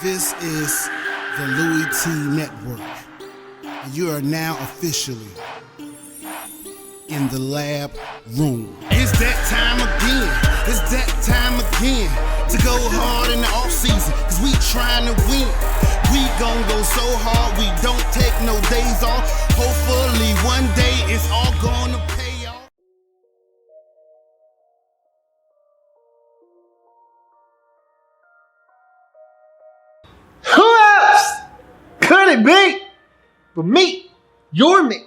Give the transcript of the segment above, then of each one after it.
This is the Louie T Network. You are now officially in the lab room. It's that time again. It's that time again to go hard in the off season, cause we trying to win. We gon' go so hard, we don't take no days off. Hopefully one day it's all gonna pay off. Who else could it be but me, your me,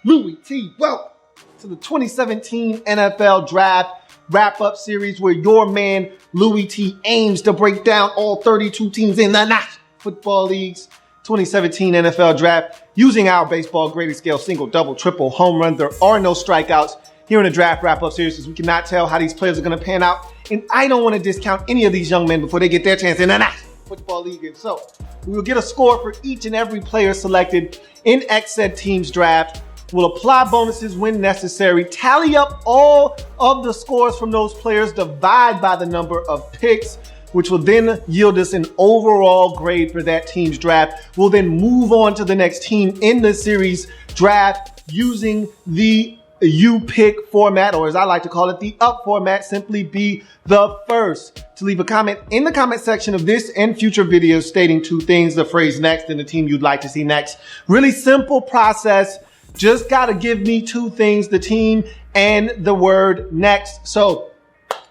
Louie T? Welcome to the 2017 NFL Draft Wrap-Up Series, where your man Louie T aims to break down all 32 teams in the National Football League's 2017 NFL Draft using our baseball grading scale: single, double, triple, home run. There are no strikeouts here in the Draft Wrap-Up Series, because we cannot tell how these players are going to pan out, and I don't want to discount any of these young men before they get their chance in the National Football League. And so we will get a score for each and every player selected in said team's draft. We'll apply bonuses when necessary, tally up all of the scores from those players, divide by the number of picks, which will then yield us an overall grade for that team's draft. We'll then move on to the next team in the series draft using the you pick format, or as I like to call it, the up format. Simply be the first to leave a comment in the comment section of this and future videos stating two things: the phrase next and the team you'd like to see next. Really simple process. Just got to give me two things: the team and the word next. So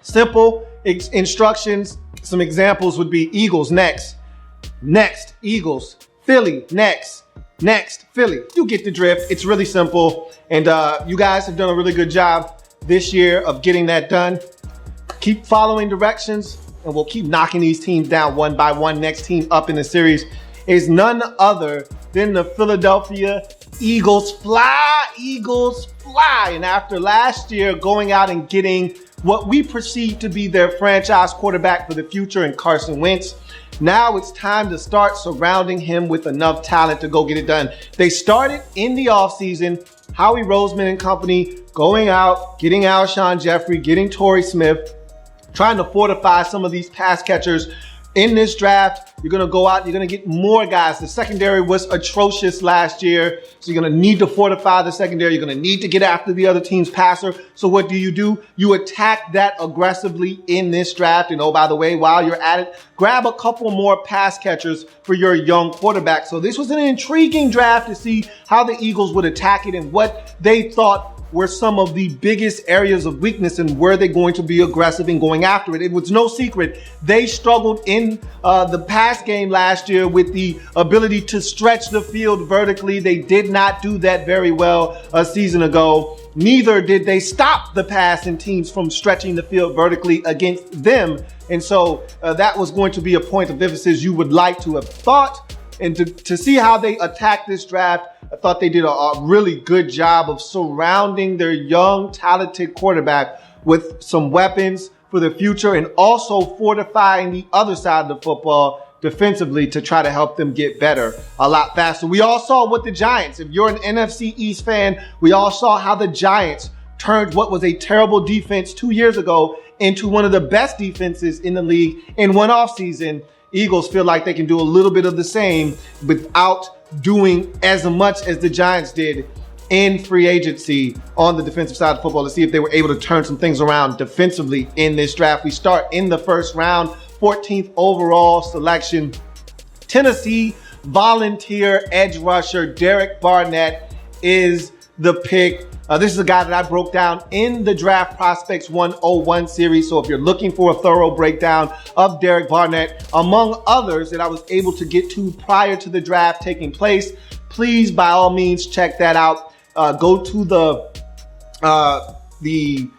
simple instructions. Some examples would be Eagles, next, Eagles, Philly, next, Philly. You get the drift. It's really simple. And you guys have done a really good job this year of getting that done. Keep following directions, and we'll keep knocking these teams down one by one. Next team up in the series is none other than the Philadelphia Eagles. Fly, Eagles, fly. And after last year going out and getting what we perceive to be their franchise quarterback for the future in Carson Wentz, now it's time to start surrounding him with enough talent to go get it done. They started in the offseason, Howie Roseman and company going out, getting Alshon Jeffrey, getting Torrey Smith, trying to fortify some of these pass catchers. In this draft, you're going to go out, you're going to get more guys. The secondary was atrocious last year, so you're going to need to fortify the secondary. You're going to need to get after the other team's passer. So what do? You attack that aggressively in this draft. And oh, by the way, while you're at it, grab a couple more pass catchers for your young quarterback. So this was an intriguing draft to see how the Eagles would attack it and what they thought were some of the biggest areas of weakness, and were they going to be aggressive in going after it. It was no secret they struggled in the pass game last year with the ability to stretch the field vertically. They did not do that very well a season ago. Neither did they stop the passing teams from stretching the field vertically against them. And so that was going to be a point of emphasis you would like to have thought. And to see how they attacked this draft, I thought they did a really good job of surrounding their young, talented quarterback with some weapons for the future, and also fortifying the other side of the football defensively to try to help them get better a lot faster. We all saw what the Giants, if you're an NFC East fan, we all saw how the Giants turned what was a terrible defense 2 years ago into one of the best defenses in the league in one offseason. Eagles feel like they can do a little bit of the same without doing as much as the Giants did in free agency on the defensive side of football, to see if they were able to turn some things around defensively in this draft. We start in the first round, 14th overall selection. Tennessee volunteer edge rusher Derek Barnett is the pick. This is a guy that I broke down in the Draft Prospects 101 series. So if you're looking for a thorough breakdown of Derek Barnett, among others that I was able to get to prior to the draft taking place, please, by all means, check that out. Go to the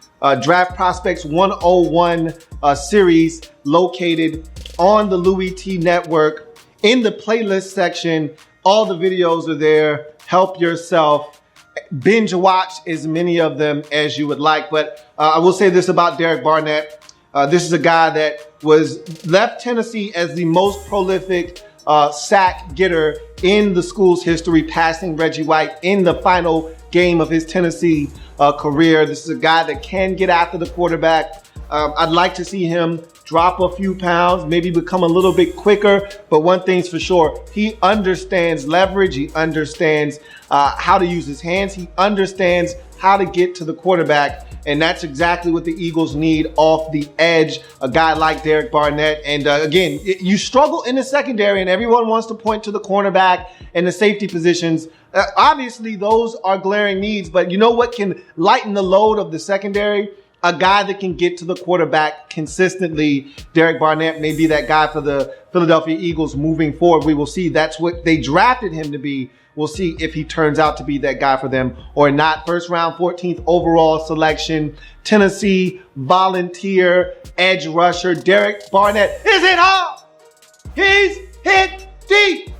Draft Prospects 101 series located on the Louie T Network. In the playlist section, all the videos are there. Help yourself. Binge watch as many of them as you would like. But I will say this about Derek Barnett. This is a guy that left Tennessee as the most prolific sack getter in the school's history, passing Reggie White in the final game of his Tennessee career. This is a guy that can get after the quarterback. I'd like to see him drop a few pounds, maybe become a little bit quicker. But one thing's for sure, he understands leverage. He understands how to use his hands. He understands how to get to the quarterback. And that's exactly what the Eagles need off the edge, a guy like Derek Barnett. And again, you struggle in the secondary, and everyone wants to point to the cornerback and the safety positions. Obviously, those are glaring needs, but you know what can lighten the load of the secondary? A guy that can get to the quarterback consistently. Derek Barnett may be that guy for the Philadelphia Eagles moving forward. We will see. That's what they drafted him to be. We'll see if he turns out to be that guy for them or not. First round, 14th overall selection. Tennessee volunteer edge rusher Derek Barnett is hit hard. He's hit deep.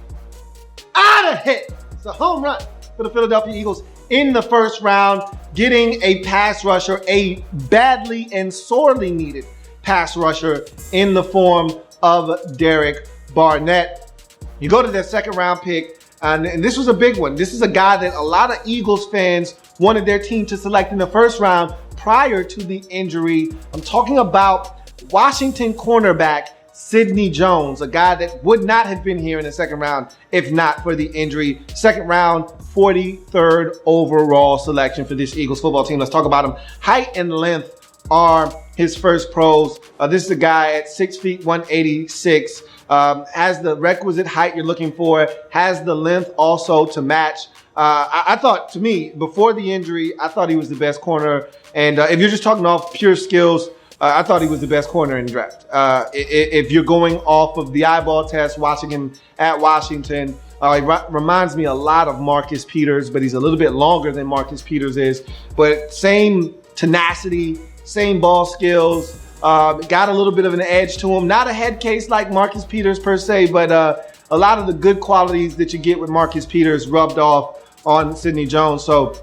Out of hit. It's a home run for the Philadelphia Eagles in the first round, getting a pass rusher, a badly and sorely needed pass rusher in the form of Derek Barnett. You go to their second round pick, and this was a big one. This is a guy that a lot of Eagles fans wanted their team to select in the first round prior to the injury. I'm talking about Washington cornerback Sidney Jones, a guy that would not have been here in the second round if not for the injury. Second round, 43rd overall selection for this Eagles football team. Let's talk about him. Height and length are his first pros. This is a guy at 6 feet, 186. Has the requisite height you're looking for, has the length also to match. I thought, to me, before the injury, I thought he was the best corner. And if you're just talking off pure skills, I thought he was the best corner in the draft. If you're going off of the eyeball test, watching him at Washington, he reminds me a lot of Marcus Peters, but he's a little bit longer than Marcus Peters is. But same tenacity, same ball skills, got a little bit of an edge to him. Not a head case like Marcus Peters per se, but a lot of the good qualities that you get with Marcus Peters rubbed off on Sidney Jones. So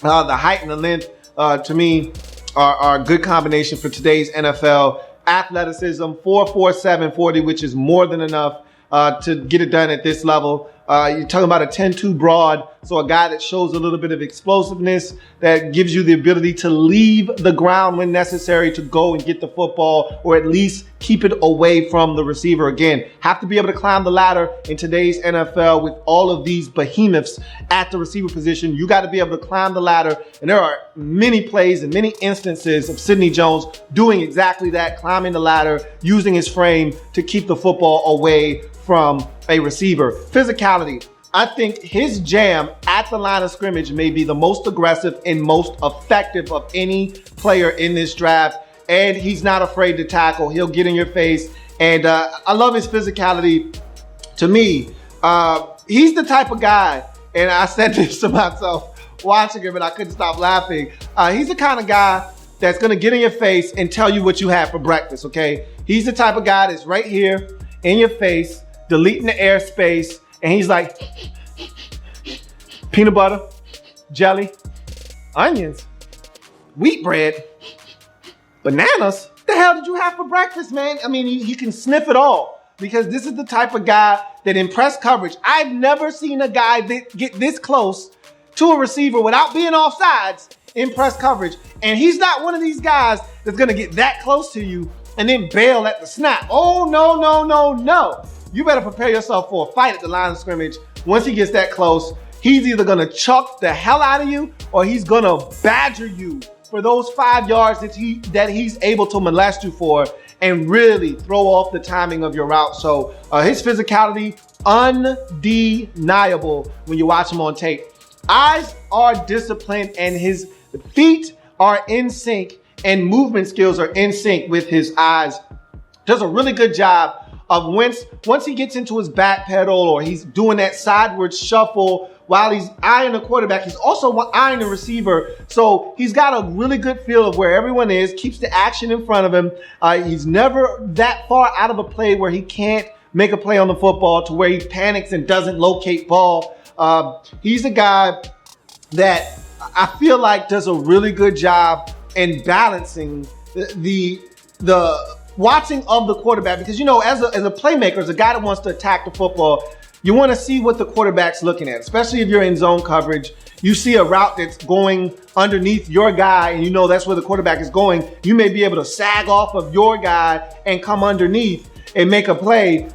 the height and the length, to me, are a good combination for today's NFL. Athleticism, 4.47 40, which is more than enough to get it done at this level. You're talking about a 10-2 broad, so a guy that shows a little bit of explosiveness, that gives you the ability to leave the ground when necessary to go and get the football, or at least keep it away from the receiver. Again, have to be able to climb the ladder in today's NFL with all of these behemoths at the receiver position. You got to be able to climb the ladder, and there are many plays and many instances of Sidney Jones doing exactly that, climbing the ladder, using his frame to keep the football away from a receiver. Physicality. I think his jam at the line of scrimmage may be the most aggressive and most effective of any player in this draft. And he's not afraid to tackle. He'll get in your face. And I love his physicality. To me, he's the type of guy, and I said this to myself watching him and I couldn't stop laughing. He's the kind of guy that's going to get in your face and tell you what you had for breakfast, okay? He's the type of guy that's right here in your face, deleting the airspace, and he's like, peanut butter, jelly, onions, wheat bread, bananas. What the hell did you have for breakfast, man? I mean, he can sniff it all, because this is the type of guy that in press coverage, I've never seen a guy that get this close to a receiver without being offsides in press coverage. And he's not one of these guys that's going to get that close to you and then bail at the snap. Oh, no, no, no, no. You better prepare yourself for a fight at the line of scrimmage. Once he gets that close, he's either going to chuck the hell out of you or he's going to badger you for those 5 yards that he's able to molest you for and really throw off the timing of your route. So his physicality, undeniable when you watch him on tape. Eyes are disciplined and his feet are in sync and movement skills are in sync with his eyes. Does a really good job of once he gets into his back pedal or he's doing that sideward shuffle while he's eyeing the quarterback, he's also eyeing the receiver. So he's got a really good feel of where everyone is, keeps the action in front of him. He's never that far out of a play where he can't make a play on the football to where he panics and doesn't locate ball. He's a guy that I feel like does a really good job in balancing the watching of the quarterback, because, you know, as a playmaker, as a guy that wants to attack the football, You want to see what the quarterback's looking at, especially if you're in zone coverage. You see a route that's going underneath your guy and you know that's where the quarterback is going. You may be able to sag off of your guy and come underneath and make a play.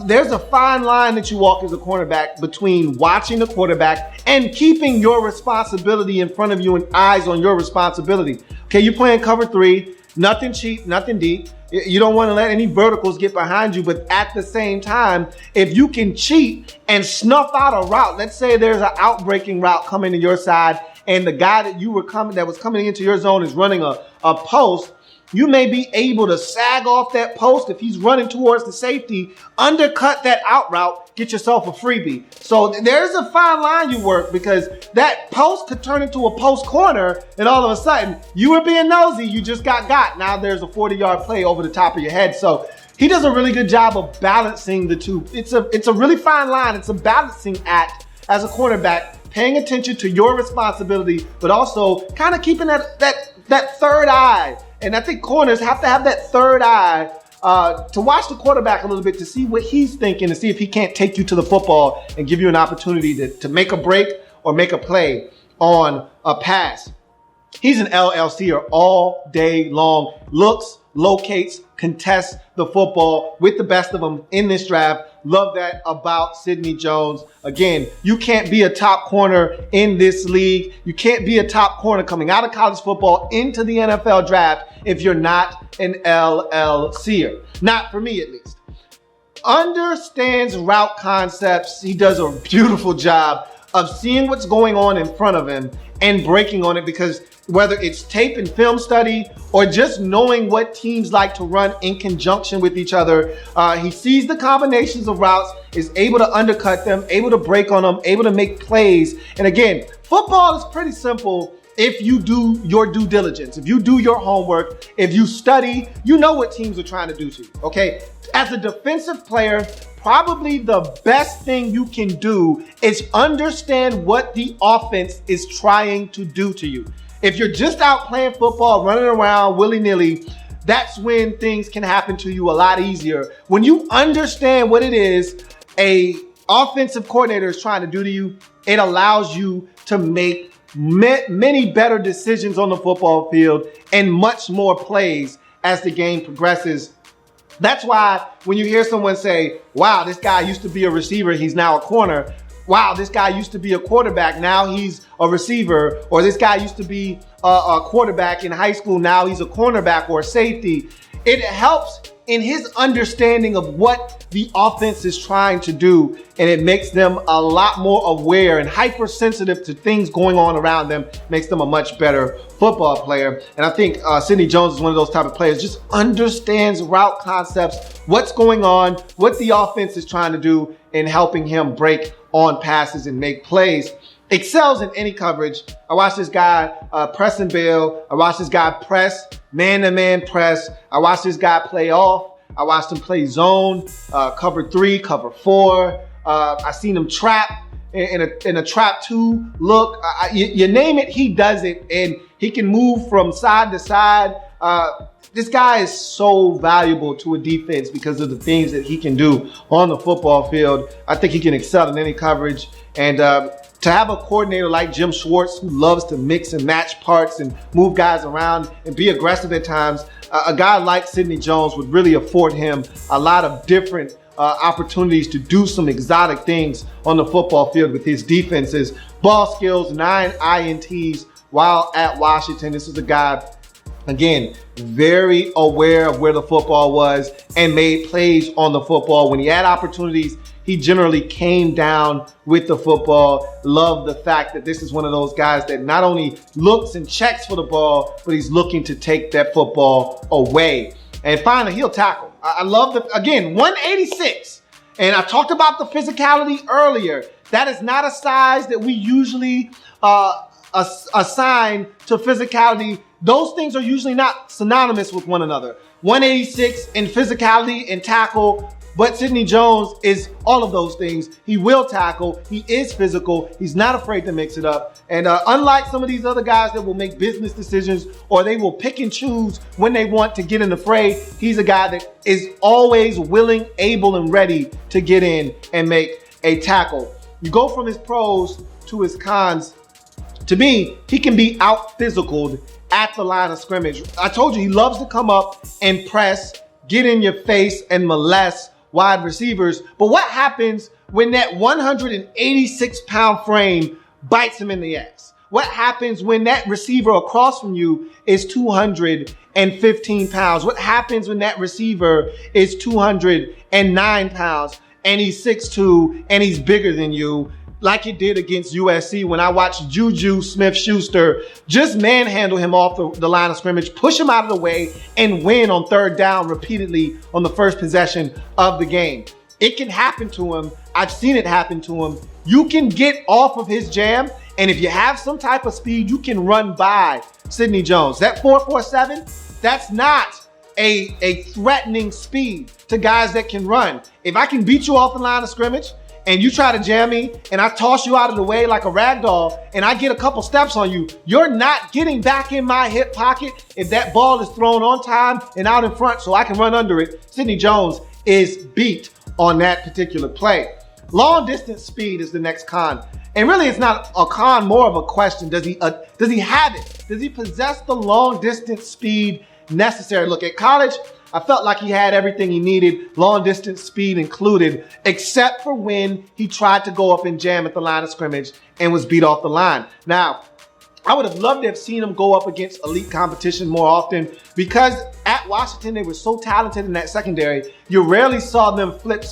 There's a fine line that you walk as a cornerback between watching the quarterback and keeping your responsibility in front of you and eyes on your responsibility. Okay, you're playing cover 3, nothing cheap, nothing deep. You don't want to let any verticals get behind you, but at the same time, if you can cheat and snuff out a route, let's say there's an outbreaking route coming to your side and the guy that was coming into your zone is running a post, you may be able to sag off that post if he's running towards the safety, undercut that out route, get yourself a freebie. So there's a fine line you work because that post could turn into a post corner and all of a sudden you were being nosy, you just got. Now there's a 40-yard play over the top of your head. So he does a really good job of balancing the two. It's a really fine line. It's a balancing act as a cornerback, paying attention to your responsibility, but also kind of keeping that third eye. And I think corners have to have that third eye to watch the quarterback a little bit to see what he's thinking, to see if he can't take you to the football and give you an opportunity to make a break or make a play on a pass. He's an LLCer all day long. Looks, locates, contests the football with the best of them in this draft. Love that about Sidney Jones. Again, you can't be a top corner in this league. You can't be a top corner coming out of college football into the NFL draft if you're not an LLCer. Not for me, at least. Understands route concepts. He does a beautiful job of seeing what's going on in front of him and breaking on it, because whether it's tape and film study or just knowing what teams like to run in conjunction with each other, he sees the combinations of routes, is able to undercut them, able to break on them, able to make plays. And again, football is pretty simple if you do your due diligence, if you do your homework, if you study, you know what teams are trying to do to you, okay? As a defensive player, probably the best thing you can do is understand what the offense is trying to do to you. If you're just out playing football, running around willy-nilly, that's when things can happen to you a lot easier. When you understand what it is a offensive coordinator is trying to do to you, it allows you to make many better decisions on the football field and much more plays as the game progresses. That's why when you hear someone say, wow, this guy used to be a receiver, he's now a corner. Wow, this guy used to be a quarterback, now he's a receiver. Or this guy used to be a quarterback in high school, now he's a cornerback or a safety. It helps in his understanding of what the offense is trying to do, and it makes them a lot more aware and hypersensitive to things going on around them, makes them a much better football player. And I think Sidney Jones is one of those type of players, just understands route concepts, what's going on, what the offense is trying to do, and helping him break on passes and make plays. Excels in any coverage. I watched this guy press and bail. I watched this guy press, man-to-man press. I watched this guy play off. I watched him play zone, cover 3, cover 4. I seen him trap in a trap 2 look. You name it, he does it, and he can move from side to side. This guy is so valuable to a defense because of the things that he can do on the football field. I think he can excel in any coverage. And to have a coordinator like Jim Schwartz, who loves to mix and match parts and move guys around and be aggressive at times, a guy like Sidney Jones would really afford him a lot of different opportunities to do some exotic things on the football field with his defenses. Ball skills, 9 INTs while at Washington. This is a guy, again, very aware of where the football was and made plays on the football. When he had opportunities, he generally came down with the football. Love the fact that this is one of those guys that not only looks and checks for the ball, but he's looking to take that football away. And finally, he'll tackle. I love again, 186. And I talked about the physicality earlier. That is not a size that we usually assign to physicality. Those things are usually not synonymous with one another. 186 in physicality and tackle, but Sidney Jones is all of those things. He will tackle, he is physical, he's not afraid to mix it up. And unlike some of these other guys that will make business decisions or they will pick and choose when they want to get in the fray, he's a guy that is always willing, able, and ready to get in and make a tackle. You go from his pros to his cons. To me, he can be out-physicaled at the line of scrimmage. I told you, he loves to come up and press, get in your face, and molest wide receivers. But what happens when that 186-pound frame bites him in the ass? What happens when that receiver across from you is 215 pounds? What happens when that receiver is 209 pounds and he's 6'2" and he's bigger than you? Like it did against USC when I watched Juju Smith-Schuster just manhandle him off the line of scrimmage, push him out of the way, and win on third down repeatedly on the first possession of the game. It can happen to him. I've seen it happen to him. You can get off of his jam, and if you have some type of speed, you can run by Sidney Jones. That 4.47, that's not a threatening speed to guys that can run. If I can beat you off the line of scrimmage, and you try to jam me, and I toss you out of the way like a rag doll, and I get a couple steps on you, you're not getting back in my hip pocket if that ball is thrown on time and out in front so I can run under it. Sidney Jones is beat on that particular play. Long distance speed is the next con. And really, it's not a con, more of a question. Does he have it? Does he possess the long distance speed necessary? Look, at college, I felt like he had everything he needed, long distance speed included, except for when he tried to go up and jam at the line of scrimmage and was beat off the line. Now, I would have loved to have seen him go up against elite competition more often, because at Washington, they were so talented in that secondary, you rarely saw them flip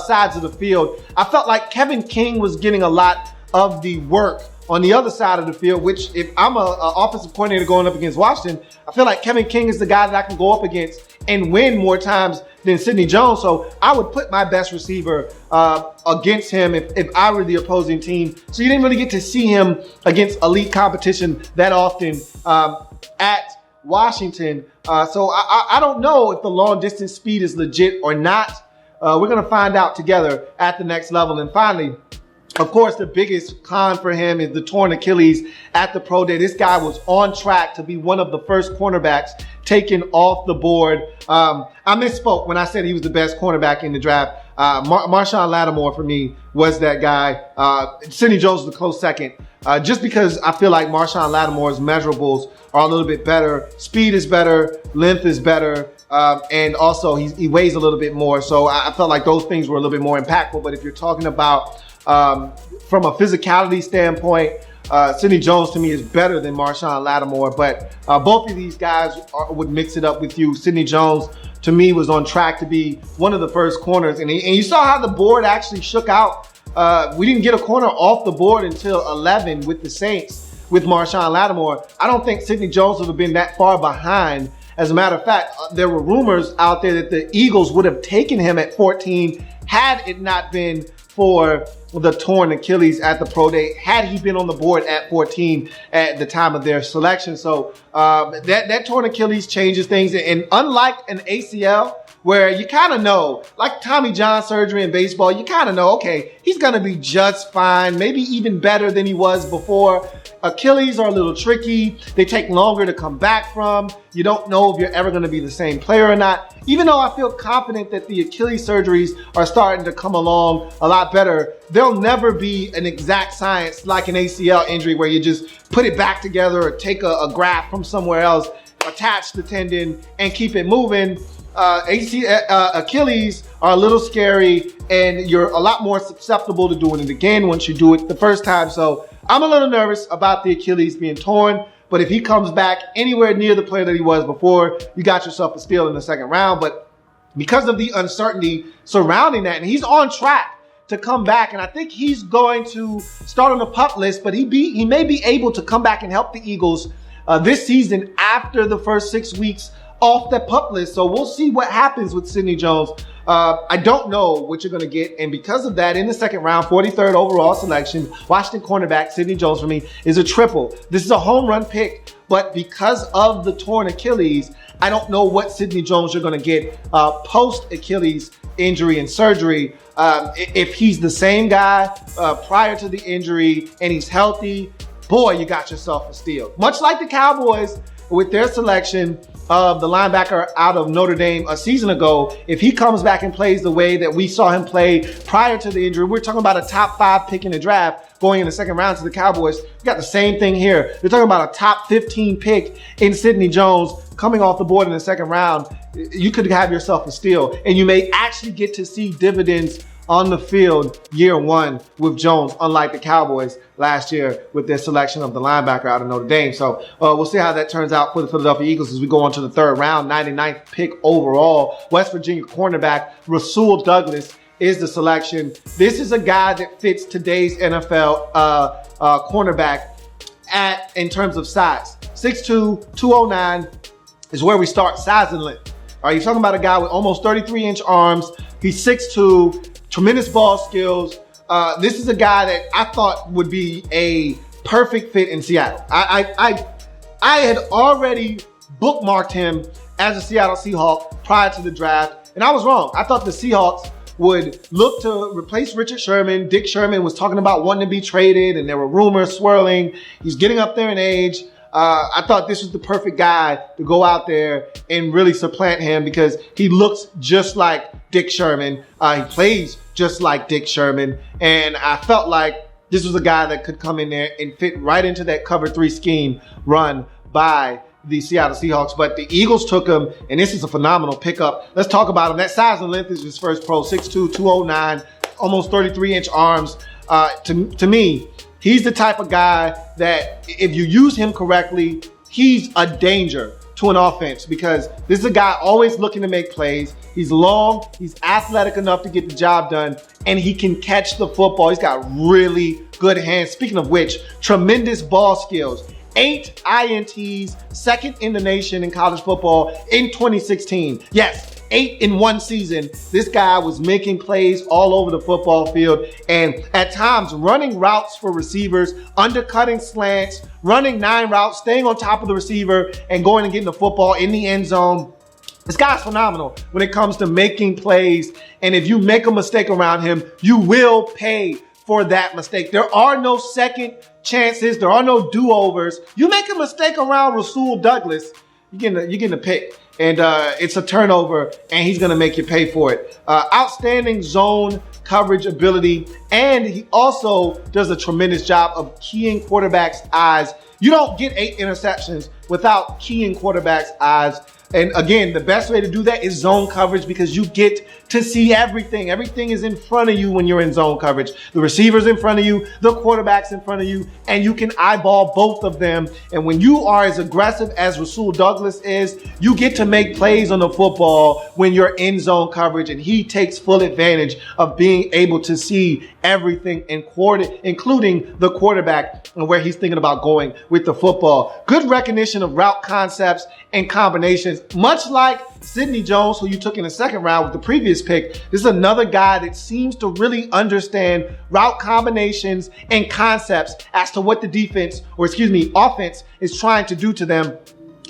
sides of the field. I felt like Kevin King was getting a lot of the work on the other side of the field, which if I'm an offensive coordinator going up against Washington, I feel like Kevin King is the guy that I can go up against and win more times than Sidney Jones. So I would put my best receiver against him if I were the opposing team. So you didn't really get to see him against elite competition that often at Washington. So I don't know if the long distance speed is legit or not. We're going to find out together at the next level. And finally, of course, the biggest con for him is the torn Achilles at the pro day. This guy was on track to be one of the first cornerbacks taken off the board. I misspoke when I said he was the best cornerback in the draft. Marshawn Lattimore, for me, was that guy. Sidney Jones was a close second, just because I feel like Marshawn Lattimore's measurables are a little bit better. Speed is better. Length is better. And also, he weighs a little bit more. So I felt like those things were a little bit more impactful. But if you're talking about from a physicality standpoint, Sidney Jones to me is better than Marshawn Lattimore, but both of these guys would mix it up with you. Sidney Jones to me was on track to be one of the first corners, and you saw how the board actually shook out. We didn't get a corner off the board until 11 with the Saints with Marshawn Lattimore. I don't think Sidney Jones would have been that far behind. As a matter of fact, there were rumors out there that the Eagles would have taken him at 14 had it not been for the torn Achilles at the pro day, had he been on the board at 14 at the time of their selection. So that torn Achilles changes things. And unlike an ACL, where you kind of know, like Tommy John surgery in baseball, you kind of know, okay, he's going to be just fine, maybe even better than he was before. Achilles are a little tricky. They take longer to come back from. You don't know if you're ever going to be the same player or not. Even though I feel confident that the Achilles surgeries are starting to come along a lot better, there'll never be an exact science like an ACL injury where you just put it back together or take a graft from somewhere else, attach the tendon, and keep it moving. Achilles are a little scary, and you're a lot more susceptible to doing it again once you do it the first time. So I'm a little nervous about the Achilles being torn, but if he comes back anywhere near the player that he was before, you got yourself a steal in the second round. But because of the uncertainty surrounding that, and he's on track to come back, and I think he's going to start on the PUP list, but he may be able to come back and help the Eagles this season after the first 6 weeks off the PUP list. So we'll see what happens with Sidney Jones. I don't know what you're going to get. And because of that, in the second round, 43rd overall selection, Washington cornerback Sidney Jones for me is a triple. This is a home run pick, but because of the torn Achilles, I don't know what Sidney Jones you're going to get post-Achilles injury and surgery. If he's the same guy prior to the injury and he's healthy, boy, you got yourself a steal. Much like the Cowboys with their selection of the linebacker out of Notre Dame a season ago, if he comes back and plays the way that we saw him play prior to the injury, we're talking about a top 5 pick in the draft going in the second round to the Cowboys. We got the same thing here. You're talking about a top 15 pick in Sidney Jones coming off the board in the second round. You could have yourself a steal, and you may actually get to see dividends on the field year one with Jones, unlike the Cowboys last year with their selection of the linebacker out of Notre Dame. So we'll see how that turns out for the Philadelphia Eagles as we go on to the third round, 99th pick overall. West Virginia cornerback Rasul Douglas is the selection. This is a guy that fits today's NFL cornerback in terms of size. 6'2", 209 is where we start, size and length. All right, you're talking about a guy with almost 33-inch arms. He's 6'2", tremendous ball skills. This is a guy that I thought would be a perfect fit in Seattle. I had already bookmarked him as a Seattle Seahawk prior to the draft, and I was wrong. I thought the Seahawks would look to replace Richard Sherman. Dick Sherman was talking about wanting to be traded, and there were rumors swirling. He's getting up there in age. I thought this was the perfect guy to go out there and really supplant him because he looks just like Dick Sherman. He plays just like Dick Sherman. And I felt like this was a guy that could come in there and fit right into that cover 3 scheme run by the Seattle Seahawks. But the Eagles took him, and this is a phenomenal pickup. Let's talk about him. That size and length is his first pro, 6'2", 209, almost 33-inch arms. To me, he's the type of guy that if you use him correctly, he's a danger to an offense because this is a guy always looking to make plays. He's long, he's athletic enough to get the job done, and he can catch the football. He's got really good hands. Speaking of which, tremendous ball skills. 8 INTs, second in the nation in college football in 2016. Yes, 8 in one season. This guy was making plays all over the football field and at times running routes for receivers, undercutting slants, running 9 routes, staying on top of the receiver and going and getting the football in the end zone. This guy's phenomenal when it comes to making plays. And if you make a mistake around him, you will pay for that mistake. There are no second chances. There are no do-overs. You make a mistake around Rasul Douglas, you're getting a pick. And it's a turnover, and he's going to make you pay for it. Outstanding zone coverage ability, and he also does a tremendous job of keying quarterbacks' eyes. You don't get 8 interceptions without keying quarterbacks' eyes. And again, the best way to do that is zone coverage because you get to see everything. Everything is in front of you when you're in zone coverage. The receiver's in front of you, the quarterback's in front of you, and you can eyeball both of them. And when you are as aggressive as Rasul Douglas is, you get to make plays on the football when you're in zone coverage, and he takes full advantage of being able to see everything, including the quarterback and where he's thinking about going with the football. Good recognition of route concepts and combinations, much like Sidney Jones, who you took in the second round with the previous pick. This is another guy that seems to really understand route combinations and concepts as to what the offense is trying to do to them.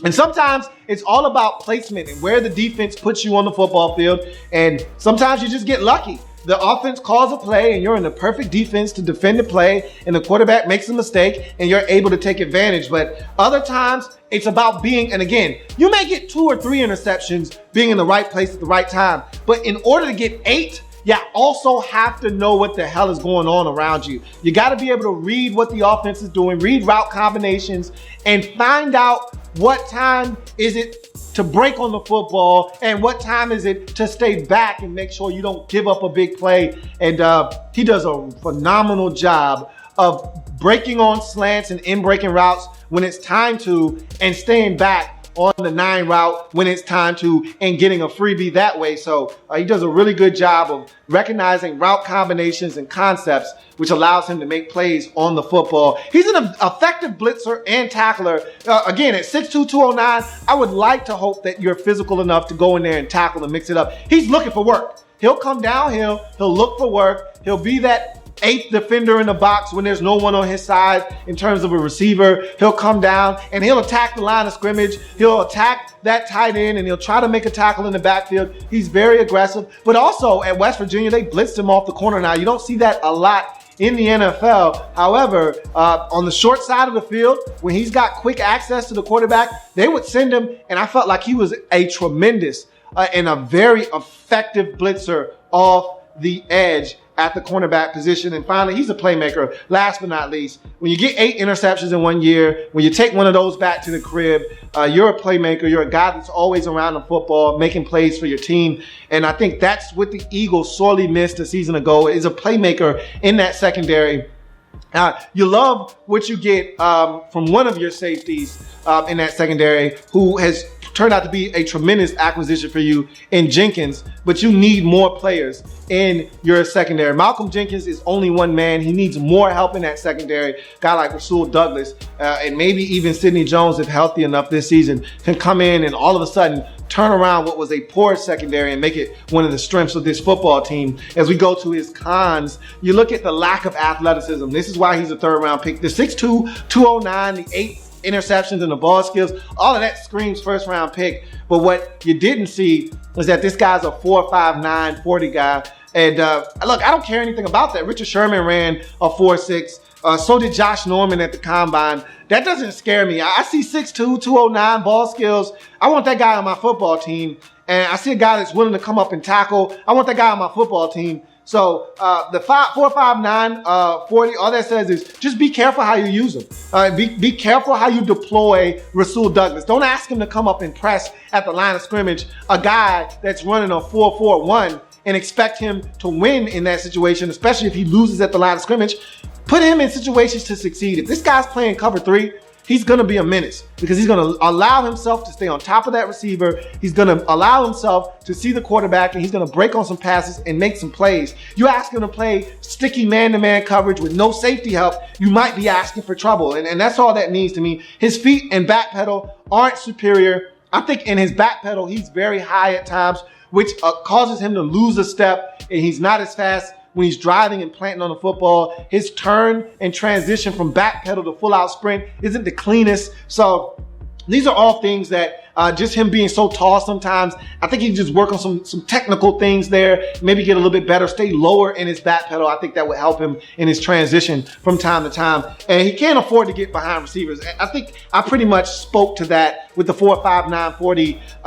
And sometimes it's all about placement and where the defense puts you on the football field. And sometimes you just get lucky. The offense calls a play and you're in the perfect defense to defend the play, and the quarterback makes a mistake and you're able to take advantage. But other times it's about and again, you may get 2 or 3 interceptions being in the right place at the right time. But in order to get 8, you also have to know what the hell is going on around you. You got to be able to read what the offense is doing, read route combinations, and find out what time is it to break on the football and what time is it to stay back and make sure you don't give up a big play. And he does a phenomenal job of breaking on slants and in breaking routes when it's time to, and staying back on the 9 route when it's time to, and getting a freebie that way. So he does a really good job of recognizing route combinations and concepts, which allows him to make plays on the football. He's an effective blitzer and tackler. Again, at 6'2", 209, I would like to hope that you're physical enough to go in there and tackle and mix it up. He's looking for work. He'll come downhill. He'll look for work. He'll be that 8th defender in the box when there's no one on his side in terms of a receiver. He'll come down and he'll attack the line of scrimmage. He'll attack that tight end and he'll try to make a tackle in the backfield. He's very aggressive. But also at West Virginia, they blitzed him off the corner. Now, you don't see that a lot in the NFL. However, on the short side of the field, when he's got quick access to the quarterback, they would send him, and I felt like he was a tremendous and a very effective blitzer off the edge at the cornerback position. And finally, he's a playmaker. Last but not least, when you get 8 interceptions in 1 year, when you take one of those back to the crib, you're a playmaker. You're a guy that's always around the football, making plays for your team. And I think that's what the Eagles sorely missed a season ago, is a playmaker in that secondary. You love what you get from one of your safeties in that secondary, who has turned out to be a tremendous acquisition for you in Jenkins, but you need more players in your secondary. Malcolm Jenkins is only one man. He needs more help in that secondary. A guy like Rasul Douglas and maybe even Sidney Jones, if healthy enough this season, can come in and all of a sudden turn around what was a poor secondary and make it one of the strengths of this football team. As we go to his cons, you look at the lack of athleticism. This is why he's a 3rd round pick. The 6'2", 209, the 8 interceptions and the ball skills, all of that screams 1st round pick. But what you didn't see is that this guy's a 4.59 40 guy. And look, I don't care anything about that. Richard Sherman ran a 4.6. So did Josh Norman at the combine. That doesn't scare me. I see 6'2", 209 ball skills. I want that guy on my football team. And I see a guy that's willing to come up and tackle. I want that guy on my football team. So the 4.59 40, all that says is just be careful how you use him. Be careful how you deploy Rasul Douglas. Don't ask him to come up and press at the line of scrimmage a guy that's running a 4.41 and expect him to win in that situation, especially if he loses at the line of scrimmage. Put him in situations to succeed. If this guy's playing cover 3, he's going to be a menace because he's going to allow himself to stay on top of that receiver. He's going to allow himself to see the quarterback, and he's going to break on some passes and make some plays. You ask him to play sticky man-to-man coverage with no safety help, you might be asking for trouble. And that's all that means to me. His feet and back pedal aren't superior. I think in his back pedal, he's very high at times, which causes him to lose a step, and he's not as fast when he's driving and planting on the football. His turn and transition from back pedal to full out sprint isn't the cleanest. So these are all things that just him being so tall sometimes, I think he can just work on some technical things there, maybe get a little bit better, stay lower in his back pedal. I think that would help him in his transition from time to time. And he can't afford to get behind receivers. I think I pretty much spoke to that with the 4.59 40.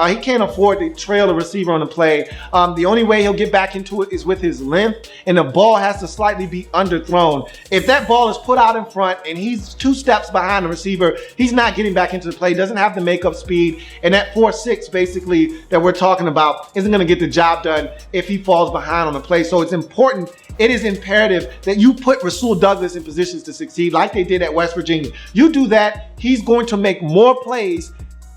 He can't afford to trail the receiver on the play. The only way he'll get back into it is with his length, and the ball has to slightly be underthrown. If that ball is put out in front and he's 2 steps behind the receiver, he's not getting back into the play, doesn't have the makeup speed. And that 4.6 basically that we're talking about isn't going to get the job done if he falls behind on the play. So it's important, it is imperative that you put Rasul Douglas in positions to succeed like they did at West Virginia. You do that, he's going to make more plays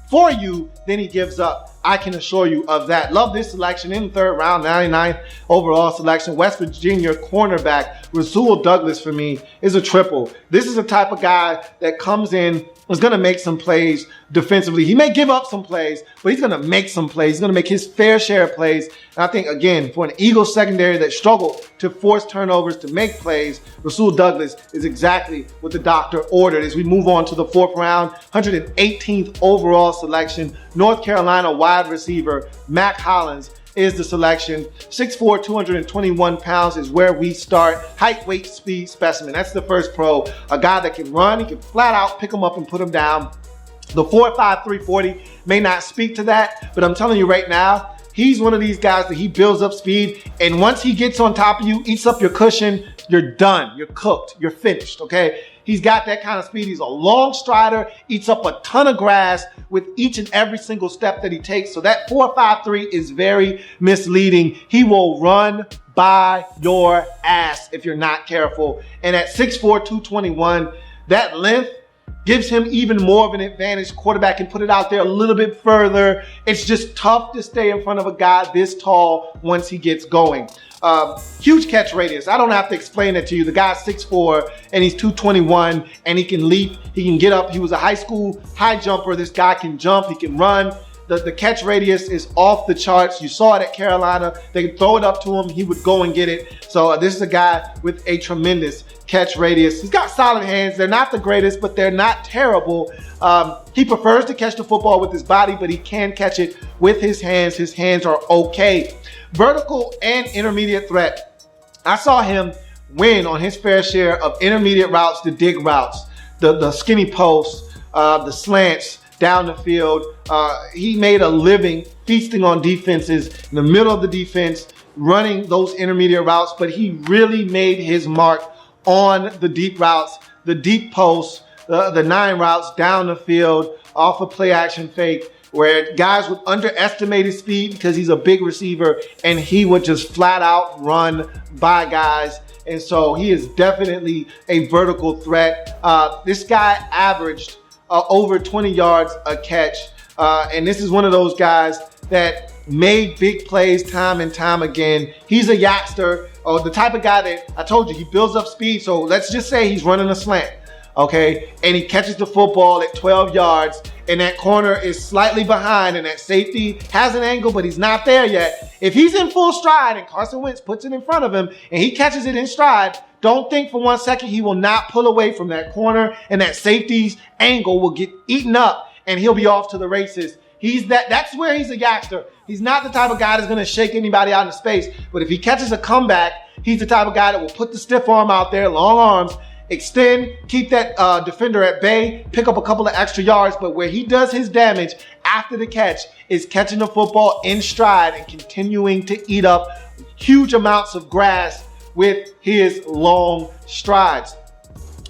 for you than he gives up. I can assure you of that. Love this selection in the 3rd round, 99th overall selection. West Virginia cornerback Rasul Douglas for me is a triple. This is the type of guy that comes in, is going to make some plays defensively. He may give up some plays, but he's going to make some plays. He's going to make his fair share of plays. And I think, again, for an Eagles secondary that struggled to force turnovers, to make plays, Rasul Douglas is exactly what the doctor ordered. As we move on to the 4th round, 118th overall selection, North Carolina wide receiver Mack Hollins is the selection. 6'4", 221 pounds is where we start. Height, weight, speed specimen. That's the first pro. A guy that can run. He can flat out pick him up and put him down. The 4.5 340 may not speak to that, but I'm telling you right now, he's one of these guys that he builds up speed, and once he gets on top of you, eats up your cushion, you're done. You're cooked. You're finished, okay? He's got that kind of speed. He's a long strider, eats up a ton of grass with each and every single step that he takes. So that 4.53 is very misleading. He will run by your ass if you're not careful. And at 6'4", 221, that length gives him even more of an advantage. Quarterback can put it out there a little bit further. It's just tough to stay in front of a guy this tall once he gets going. Huge catch radius. I don't have to explain that to you. The guy's 6'4", and he's 221, and he can leap. He can get up. He was a high school high jumper. This guy can jump. He can run. The catch radius is off the charts. You saw it at Carolina. They could throw it up to him. He would go and get it. So this is a guy with a tremendous catch radius. He's got solid hands. They're not the greatest, but they're not terrible. He prefers to catch the football with his body, but he can catch it with his hands. His hands are okay. Vertical and intermediate threat. I saw him win on his fair share of intermediate routes, the dig routes, the skinny posts, the slants down the field. He made a living feasting on defenses in the middle of the defense, running those intermediate routes, but he really made his mark on the deep routes, the deep posts, the 9 routes down the field off a play action fake, where guys would underestimate his speed because he's a big receiver, and he would just flat out run by guys. And so he is definitely a vertical threat. This guy averaged over 20 yards a catch. And this is one of those guys that made big plays time and time again. He's a yakster, or the type of guy that I told you, he builds up speed. So let's just say he's running a slant, okay? And he catches the football at 12 yards, and that corner is slightly behind, and that safety has an angle, but he's not there yet. If he's in full stride and Carson Wentz puts it in front of him and he catches it in stride, don't think for 1 second he will not pull away from that corner, and that safety's angle will get eaten up and he'll be off to the races. That's where he's a yakster. He's not the type of guy that's going to shake anybody out in space, but if he catches a comeback, he's the type of guy that will put the stiff arm out there, long arms, extend, keep that defender at bay, pick up a couple of extra yards. But where he does his damage after the catch is catching the football in stride and continuing to eat up huge amounts of grass with his long strides.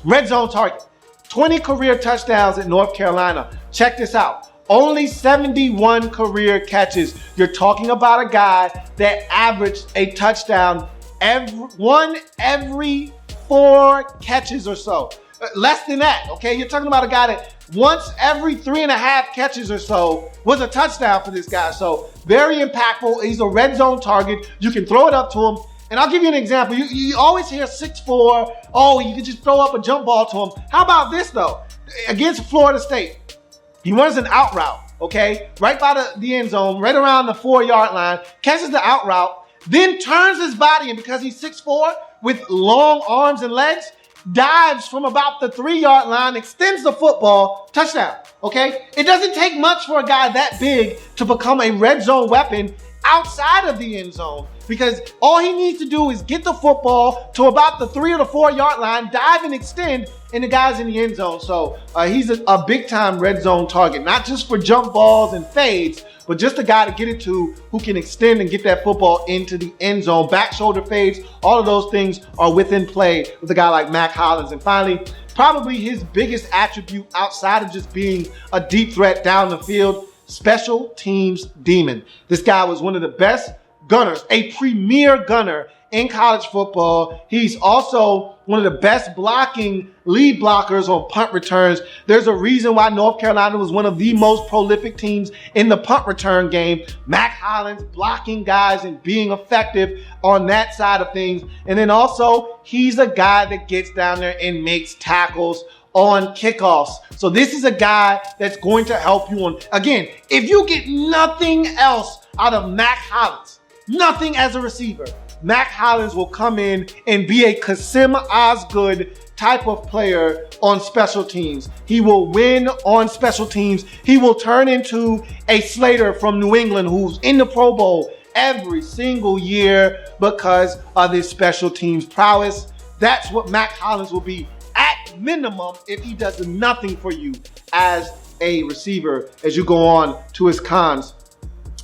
Red zone target, 20 career touchdowns at North Carolina. Check this out. Only 71 career catches. You're talking about a guy that averaged a touchdown every 4 catches or so. Less than that, okay? You're talking about a guy that once every 3.5 catches or so was a touchdown for this guy. So very impactful. He's a red zone target. You can throw it up to him. And I'll give you an example. You always hear 6'4", oh, you can just throw up a jump ball to him. How about this, though? Against Florida State, he runs an out route, okay? Right by the end zone, right around the 4-yard line, catches the out route, then turns his body, and because he's 6'4", with long arms and legs, dives from about the 3-yard line, extends the football, touchdown, okay? It doesn't take much for a guy that big to become a red zone weapon outside of the end zone, because all he needs to do is get the football to about the 3 or the 4-yard line, dive and extend, and the guy's in the end zone. So he's a big-time red zone target, not just for jump balls and fades, but just a guy to get it to who can extend and get that football into the end zone. Back shoulder fades, all of those things are within play with a guy like Mack Hollins. And finally, probably his biggest attribute outside of just being a deep threat down the field, special teams demon. This guy was one of the best gunners, a premier gunner in college football. He's also one of the best blocking lead blockers on punt returns. There's a reason why North Carolina was one of the most prolific teams in the punt return game. Mack Hollins blocking guys and being effective on that side of things. And then also, he's a guy that gets down there and makes tackles on kickoffs. So this is a guy that's going to help you on, again, if you get nothing else out of Mack Hollins, nothing as a receiver, Mack Hollins will come in and be a Kasim Osgood type of player on special teams. He will win on special teams. He will turn into a Slater from New England who's in the Pro Bowl every single year because of his special teams prowess. That's what Mack Hollins will be at minimum if he does nothing for you as a receiver as you go on to his cons.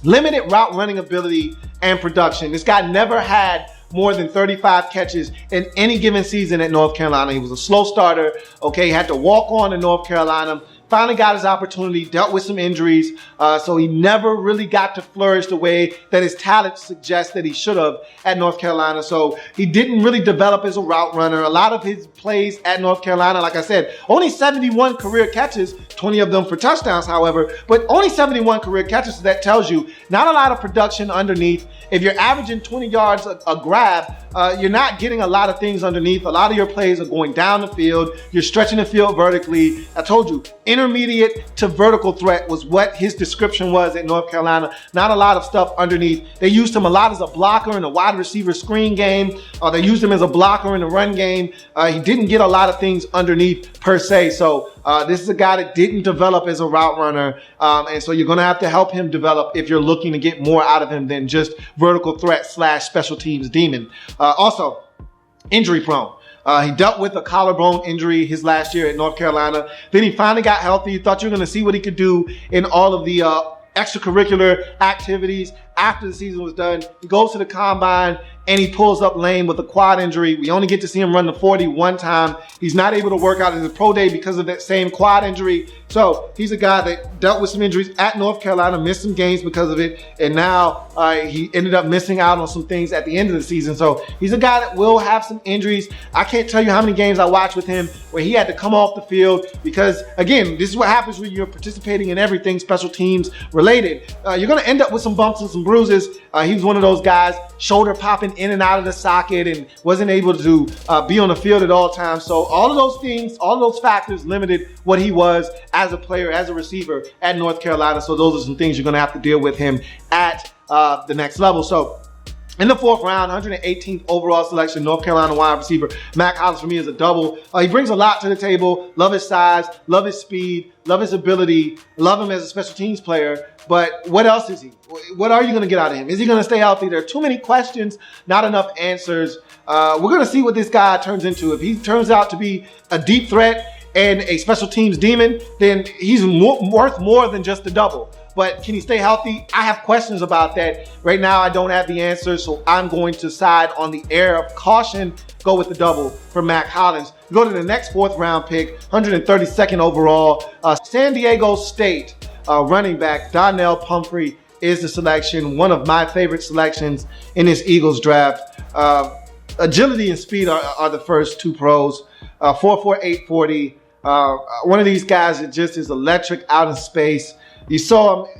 Limited route running ability and production. This guy never had more than 35 catches in any given season at North Carolina. He was a slow starter, okay? He had to walk on to North Carolina. Finally got his opportunity, dealt with some injuries, so he never really got to flourish the way that his talent suggests that he should have at North Carolina. So he didn't really develop as a route runner. A lot of his plays at North Carolina, like I said, only 71 career catches, 20 of them for touchdowns, however, but only 71 career catches. So that tells you not a lot of production underneath. If you're averaging 20 yards a grab, you're not getting a lot of things underneath. A lot of your plays are going down the field. You're stretching the field vertically. I told you, intermediate to vertical threat was what his description was at North Carolina. Not a lot of stuff underneath. They used him a lot as a blocker in the wide receiver screen game. They used him as a blocker in the run game. He didn't get a lot of things underneath per se. So this is a guy that didn't develop as a route runner. And so you're going to have to help him develop if you're looking to get more out of him than just vertical threat / special teams demon. Also, injury prone. He dealt with a collarbone injury his last year at North Carolina. Then he finally got healthy. You thought you were going to see what he could do in all of the extracurricular activities. After the season was done, he goes to the combine and he pulls up lame with a quad injury. We only get to see him run the 40 one time. He's not able to work out in the pro day because of that same quad injury. So he's a guy that dealt with some injuries at North Carolina, missed some games because of it, and now he ended up missing out on some things at the end of the season. So he's a guy that will have some injuries. I can't tell you how many games I watched with him where he had to come off the field because, again, this is what happens when you're participating in everything special teams related. You're going to end up with some bumps and some bruises. He was one of those guys, shoulder popping in and out of the socket and wasn't able to be on the field at all times. So all of those things, all of those factors limited what he was as a player, as a receiver at North Carolina. So those are some things you're going to have to deal with him at the next level. So in the 4th round, 118th overall selection, North Carolina wide receiver Mack Hollins for me is a double. He brings a lot to the table. Love his size, love his speed, love his ability, love him as a special teams player. But what else is he? What are you going to get out of him? Is he going to stay healthy? There are too many questions, not enough answers. We're going to see what this guy turns into. If he turns out to be a deep threat and a special teams demon, then he's worth more than just a double. But can he stay healthy? I have questions about that. Right now, I don't have the answers, so I'm going to side on the air of caution, go with the double for Mack Hollins. Go to the next 4th round pick, 132nd overall, San Diego State running back Donnell Humphrey is the selection. One of my favorite selections in this Eagles draft. Agility and speed are the first two pros. 4.4, 840. One of these guys that just is electric out in space. You saw him.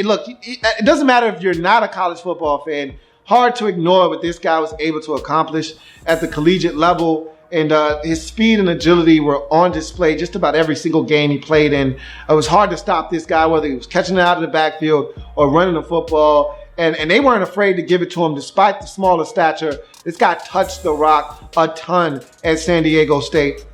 Look, it doesn't matter if you're not a college football fan. Hard to ignore what this guy was able to accomplish at the collegiate level. And his speed and agility were on display just about every single game he played in. It was hard to stop this guy, whether he was catching it out of the backfield or running the football. And they weren't afraid to give it to him despite the smaller stature. This guy touched the rock a ton at San Diego State.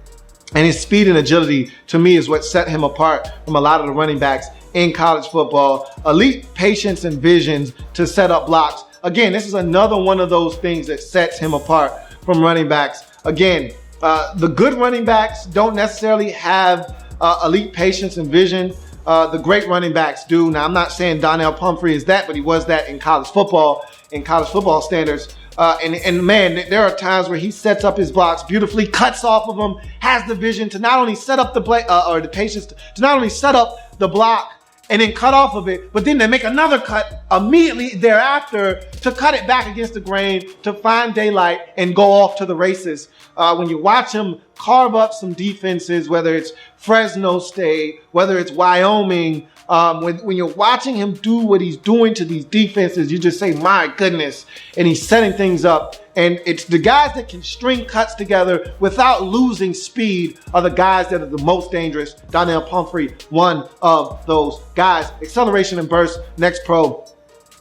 And his speed and agility, to me, is what set him apart from a lot of the running backs in college football. Elite patience and visions to set up blocks. Again, this is another one of those things that sets him apart from running backs. Again, the good running backs don't necessarily have elite patience and vision. The great running backs do. Now, I'm not saying Donnell Humphrey is that, but he was that in college football standards. And man, there are times where he sets up his blocks beautifully, cuts off of them, has the vision to not only set up the play or the patience to not only set up the block and then cut off of it, but then they make another cut immediately thereafter to cut it back against the grain, to find daylight and go off to the races. When you watch him carve up some defenses, whether it's Fresno State, whether it's Wyoming, when you're watching him do what he's doing to these defenses, you just say, my goodness. And he's setting things up. And it's the guys that can string cuts together without losing speed are the guys that are the most dangerous. Donnell Humphrey, one of those guys. Acceleration and burst, next pro.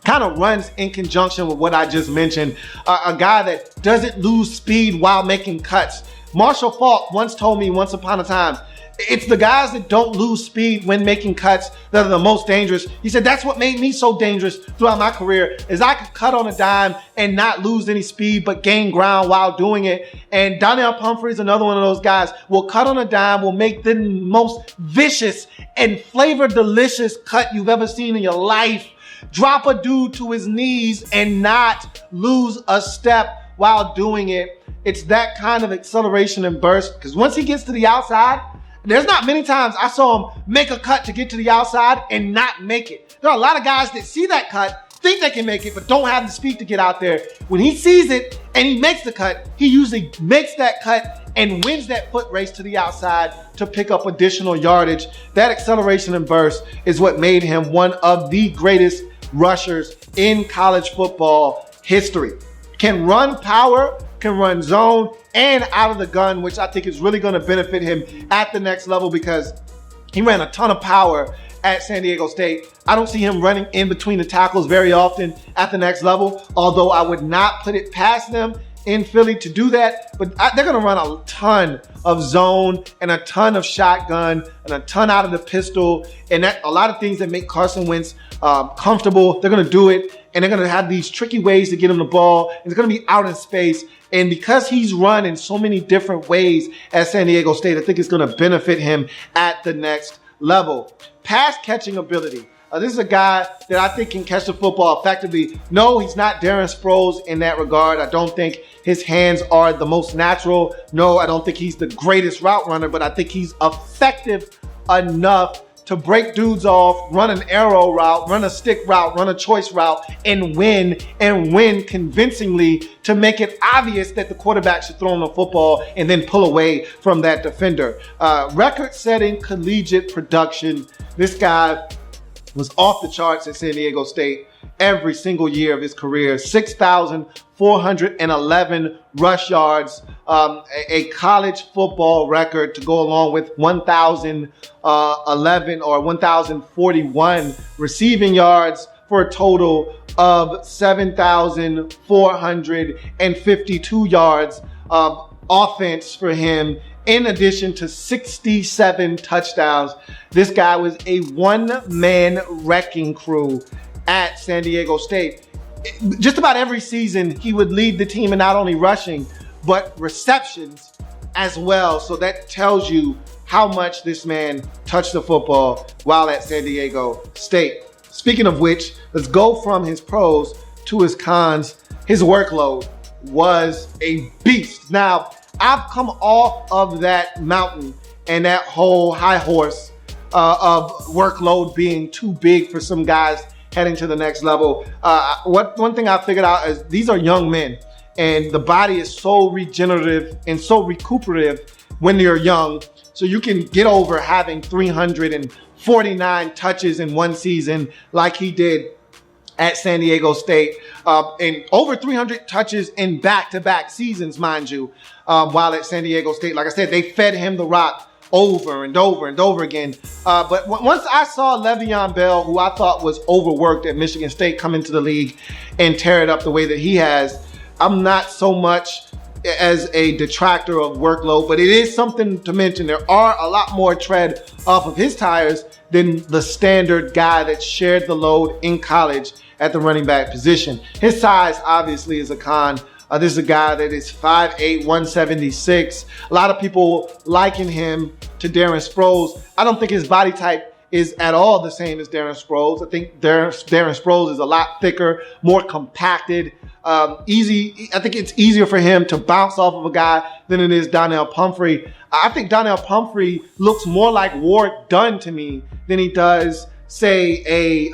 Kind of runs in conjunction with what I just mentioned. A guy that doesn't lose speed while making cuts. Marshall Faulk once told me once upon a time, it's the guys that don't lose speed when making cuts that are the most dangerous. He said, that's what made me so dangerous throughout my career is I could cut on a dime and not lose any speed, but gain ground while doing it. And Donnell Humphrey is another one of those guys. Will cut on a dime, will make the most vicious and flavor delicious cut you've ever seen in your life. Drop a dude to his knees and not lose a step while doing it. It's that kind of acceleration and burst, because once he gets to the outside, there's not many times I saw him make a cut to get to the outside and not make it. There are a lot of guys that see that cut, think they can make it, but don't have the speed to get out there. When he sees it and he makes the cut, he usually makes that cut and wins that foot race to the outside to pick up additional yardage. That acceleration and burst is what made him one of the greatest rushers in college football history. Can run power, can run zone and out of the gun, which I think is really going to benefit him at the next level because he ran a ton of power at San Diego State. I don't see him running in between the tackles very often at the next level, although I would not put it past them in Philly to do that. But they're going to run a ton of zone and a ton of shotgun and a ton out of the pistol and that, a lot of things that make Carson Wentz comfortable. They're going to do it. and they're going to have these tricky ways to get him the ball. It's going to be out in space. And because he's run in so many different ways at San Diego State, I think it's going to benefit him at the next level. Pass catching ability. This is a guy that I think can catch the football effectively. No, he's not Darren Sproles in that regard. I don't think his hands are the most natural. No, I don't think he's the greatest route runner, but I think he's effective enough to break dudes off, run an arrow route, run a stick route, run a choice route, and win convincingly to make it obvious that the quarterback should throw him the football and then pull away from that defender. Record-setting collegiate production. This guy was off the charts at San Diego State every single year of his career. 6,411 rush yards, a college football record to go along with 1,011 or 1,041 receiving yards for a total of 7,452 yards of offense for him, in addition to 67 touchdowns. This guy was a one-man wrecking crew at San Diego State. Just about every season, he would lead the team in not only rushing, but receptions as well. So that tells you how much this man touched the football while at San Diego State. Speaking of which, let's go from his pros to his cons. His workload was a beast. Now, I've come off of that mountain and that whole high horse of workload being too big for some guys heading to the next level. One thing I figured out is these are young men, and the body is so regenerative and so recuperative when you're young. So you can get over having 349 touches in one season like he did at San Diego State, and over 300 touches in back-to-back seasons, mind you, while at San Diego State. Like I said, they fed him the rock over and over and over again. But once I saw Le'Veon Bell, who I thought was overworked at Michigan State, come into the league and tear it up the way that he has, I'm not so much as a detractor of workload, but it is something to mention. There are a lot more tread off of his tires than the standard guy that shared the load in college at the running back position. His size obviously is a con. This is a guy that is 5'8", 176. A lot of people liken him to Darren Sproles. I don't think his body type is at all the same as Darren Sproles. I think Darren Sproles is a lot thicker, more compacted, easy. I think it's easier for him to bounce off of a guy than it is Donnell Humphrey. I think Donnell Humphrey looks more like Ward Dunn to me than he does, say, a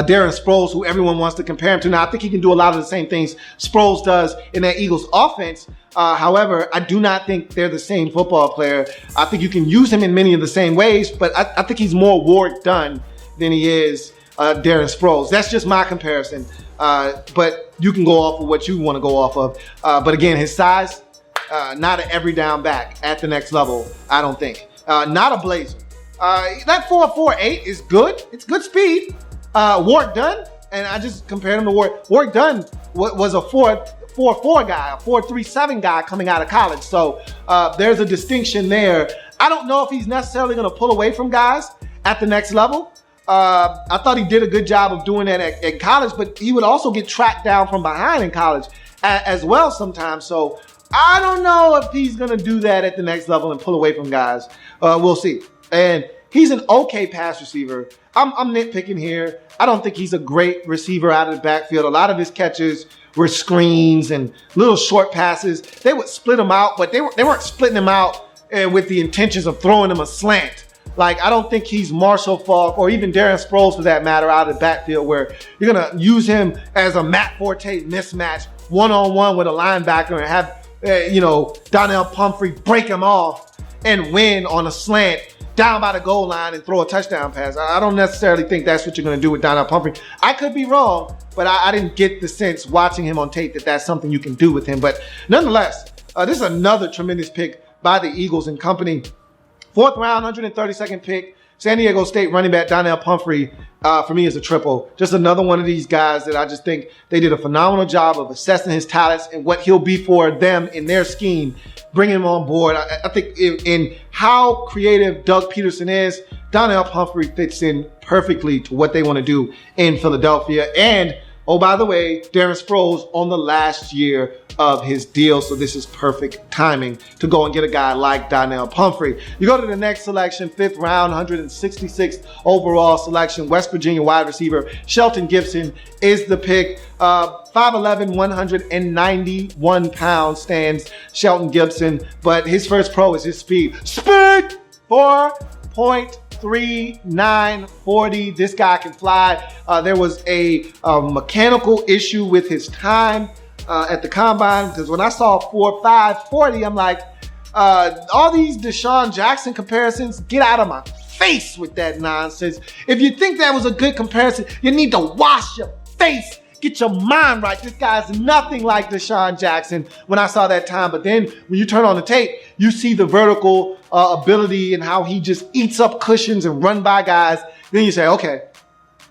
Darren Sproles, who everyone wants to compare him to. Now, I think he can do a lot of the same things Sproles does in that Eagles offense. However, I do not think they're the same football player. I think you can use him in many of the same ways, but I think he's more Ward Dunn than he is Darren Sproles. That's just my comparison. But you can go off of what you want to go off of. But again, his size, not an every down back at the next level, I don't think. Not a blazer. That 4.48 is good. It's good speed. Ward Dunn, and I just compared him to Ward Dunn was a 4.44 guy, a 4.37 guy coming out of college. So there's a distinction there. I don't know if he's necessarily going to pull away from guys at the next level. I thought he did a good job of doing that at college, but he would also get tracked down from behind in college as well sometimes. So I don't know if he's going to do that at the next level and pull away from guys. We'll see. And he's an okay pass receiver. I'm nitpicking here. I don't think he's a great receiver out of the backfield. A lot of his catches were screens and little short passes. They would split him out, but they weren't splitting him out with the intentions of throwing him a slant. Like, I don't think he's Marshall Faulk or even Darren Sproles, for that matter, out of the backfield, where you're going to use him as a Matt Forte mismatch one-on-one with a linebacker and have, Donnell Humphrey break him off and win on a slant down by the goal line and throw a touchdown pass. I don't necessarily think that's what you're going to do with Donnell Humphrey. I could be wrong, but I didn't get the sense watching him on tape that that's something you can do with him. But nonetheless, this is another tremendous pick by the Eagles and company. 4th round, 132nd pick. San Diego State running back Donnell Humphrey, for me, is a triple. Just another one of these guys that I just think they did a phenomenal job of assessing his talents and what he'll be for them in their scheme, bringing him on board. I think in how creative Doug Peterson is, Donnell Humphrey fits in perfectly to what they want to do in Philadelphia. And, oh, by the way, Darren Sproles on the last year of his deal. So this is perfect timing to go and get a guy like Donnell Humphrey. You go to the next selection, 5th round, 166th overall selection. West Virginia wide receiver Shelton Gibson is the pick. 5'11", 191 pounds stands Shelton Gibson. But his first pro is his speed. Speed! 4.3940. This guy can fly. There was a mechanical issue with his time at the combine, because when I saw 4.540, I'm like, all these Deshaun Jackson comparisons, get out of my face with that nonsense. If you think that was a good comparison, you need to wash your face. Get your mind right. This guy's nothing like Deshaun Jackson when I saw that time. But then when you turn on the tape, you see the vertical ability and how he just eats up cushions and run by guys. Then you say, okay,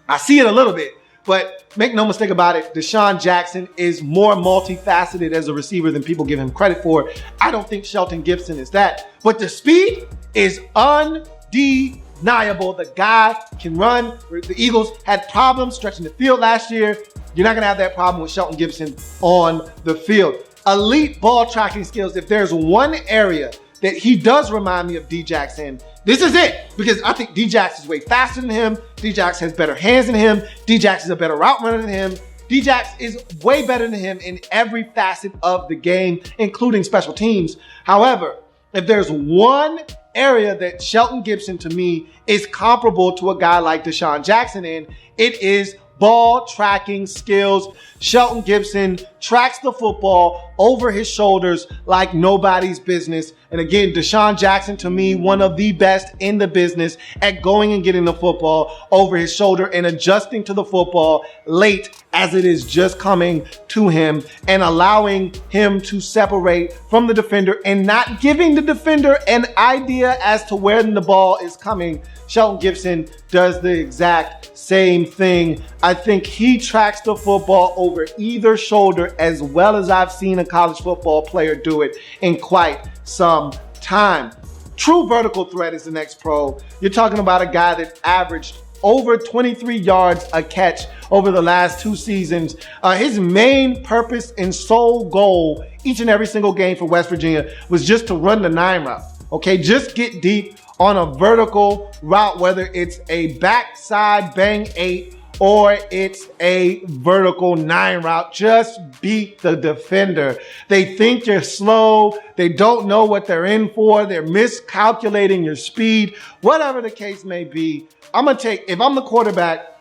I see it a little bit. But make no mistake about it, Deshaun Jackson is more multifaceted as a receiver than people give him credit for. I don't think Shelton Gibson is that. But the speed is undeniable. The guy can run. The Eagles had problems stretching the field last year. You're not going to have that problem with Shelton Gibson on the field. Elite ball tracking skills. If there's one area that he does remind me of D-Jax in, this is it. Because I think D-Jax is way faster than him. D-Jax has better hands than him. D-Jax is a better route runner than him. D-Jax is way better than him in every facet of the game, including special teams. However, if there's one area that Shelton Gibson, to me, is comparable to a guy like Deshaun Jackson in, it is ball tracking skills. Shelton Gibson tracks the football over his shoulders like nobody's business. And again, Deshaun Jackson, to me, one of the best in the business at going and getting the football over his shoulder and adjusting to the football late as it is just coming to him and allowing him to separate from the defender and not giving the defender an idea as to where the ball is coming. Shelton Gibson does the exact same thing. I think he tracks the football over either shoulder as well as I've seen a college football player do it in quite some time. True vertical threat is the next pro. You're talking about a guy that averaged over 23 yards a catch over the last 2 seasons. His main purpose and sole goal each and every single game for West Virginia was just to run the 9 route. Okay, just get deep on a vertical route, whether it's a backside bang 8 or it's a vertical 9 route. Just beat the defender. They think you're slow. They don't know what they're in for. They're miscalculating your speed. Whatever the case may be, if I'm the quarterback,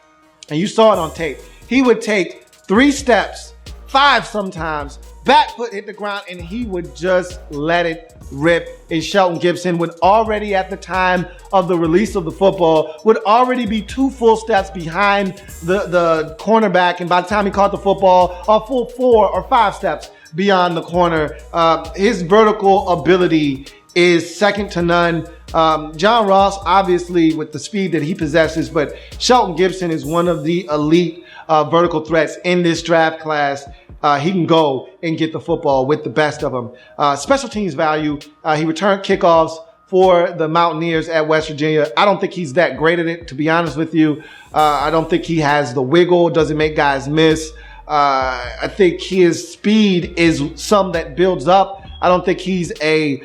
and you saw it on tape, he would take 3 steps, 5 sometimes, back foot hit the ground, and he would just let it rip. And Shelton Gibson would already, at the time of the release of the football, would already be 2 full steps behind the cornerback. And by the time he caught the football, a full 4 or 5 steps beyond the corner. His vertical ability is second to none. John Ross, obviously, with the speed that he possesses, but Shelton Gibson is one of the elite vertical threats in this draft class. He can go and get the football with the best of them. Special teams value. He returned kickoffs for the Mountaineers at West Virginia. I don't think he's that great at it, to be honest with you. I don't think he has the wiggle, doesn't make guys miss. I think his speed is some that builds up. I don't think he's a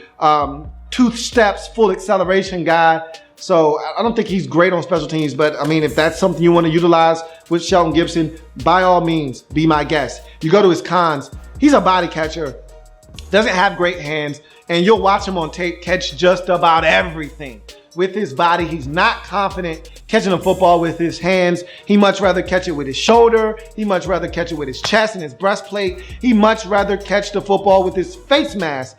2 steps full acceleration guy. So I don't think he's great on special teams, but I mean, if that's something you want to utilize with Shelton Gibson, by all means, be my guest. You go to his cons, he's a body catcher, doesn't have great hands, and you'll watch him on tape catch just about everything with his body. He's not confident catching a football with his hands. He much rather catch it with his shoulder. He much rather catch it with his chest and his breastplate. He much rather catch the football with his face mask.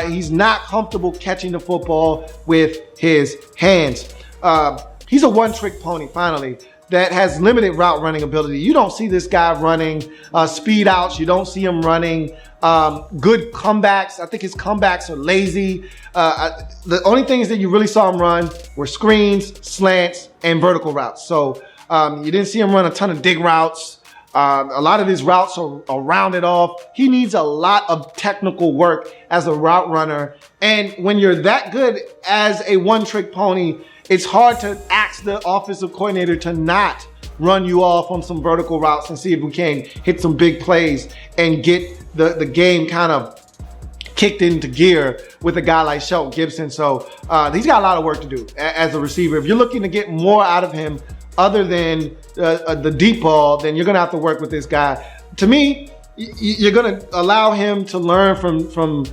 He's not comfortable catching the football with his hands. He's a one-trick pony, finally. that has limited route running ability. You don't see this guy running speed outs. You don't see him running good comebacks. I think his comebacks are lazy. The only things that you really saw him run were screens, slants, and vertical routes. So you didn't see him run a ton of dig routes. A lot of his routes are rounded off. He needs a lot of technical work as a route runner. And when you're that good as a one-trick pony, it's hard to ask the offensive coordinator to not run you off on some vertical routes and see if we can hit some big plays and get the game kind of kicked into gear with a guy like Shelton Gibson. So he's got a lot of work to do as a receiver. If you're looking to get more out of him other than the deep ball, then you're going to have to work with this guy. To me, you're going to allow him to learn from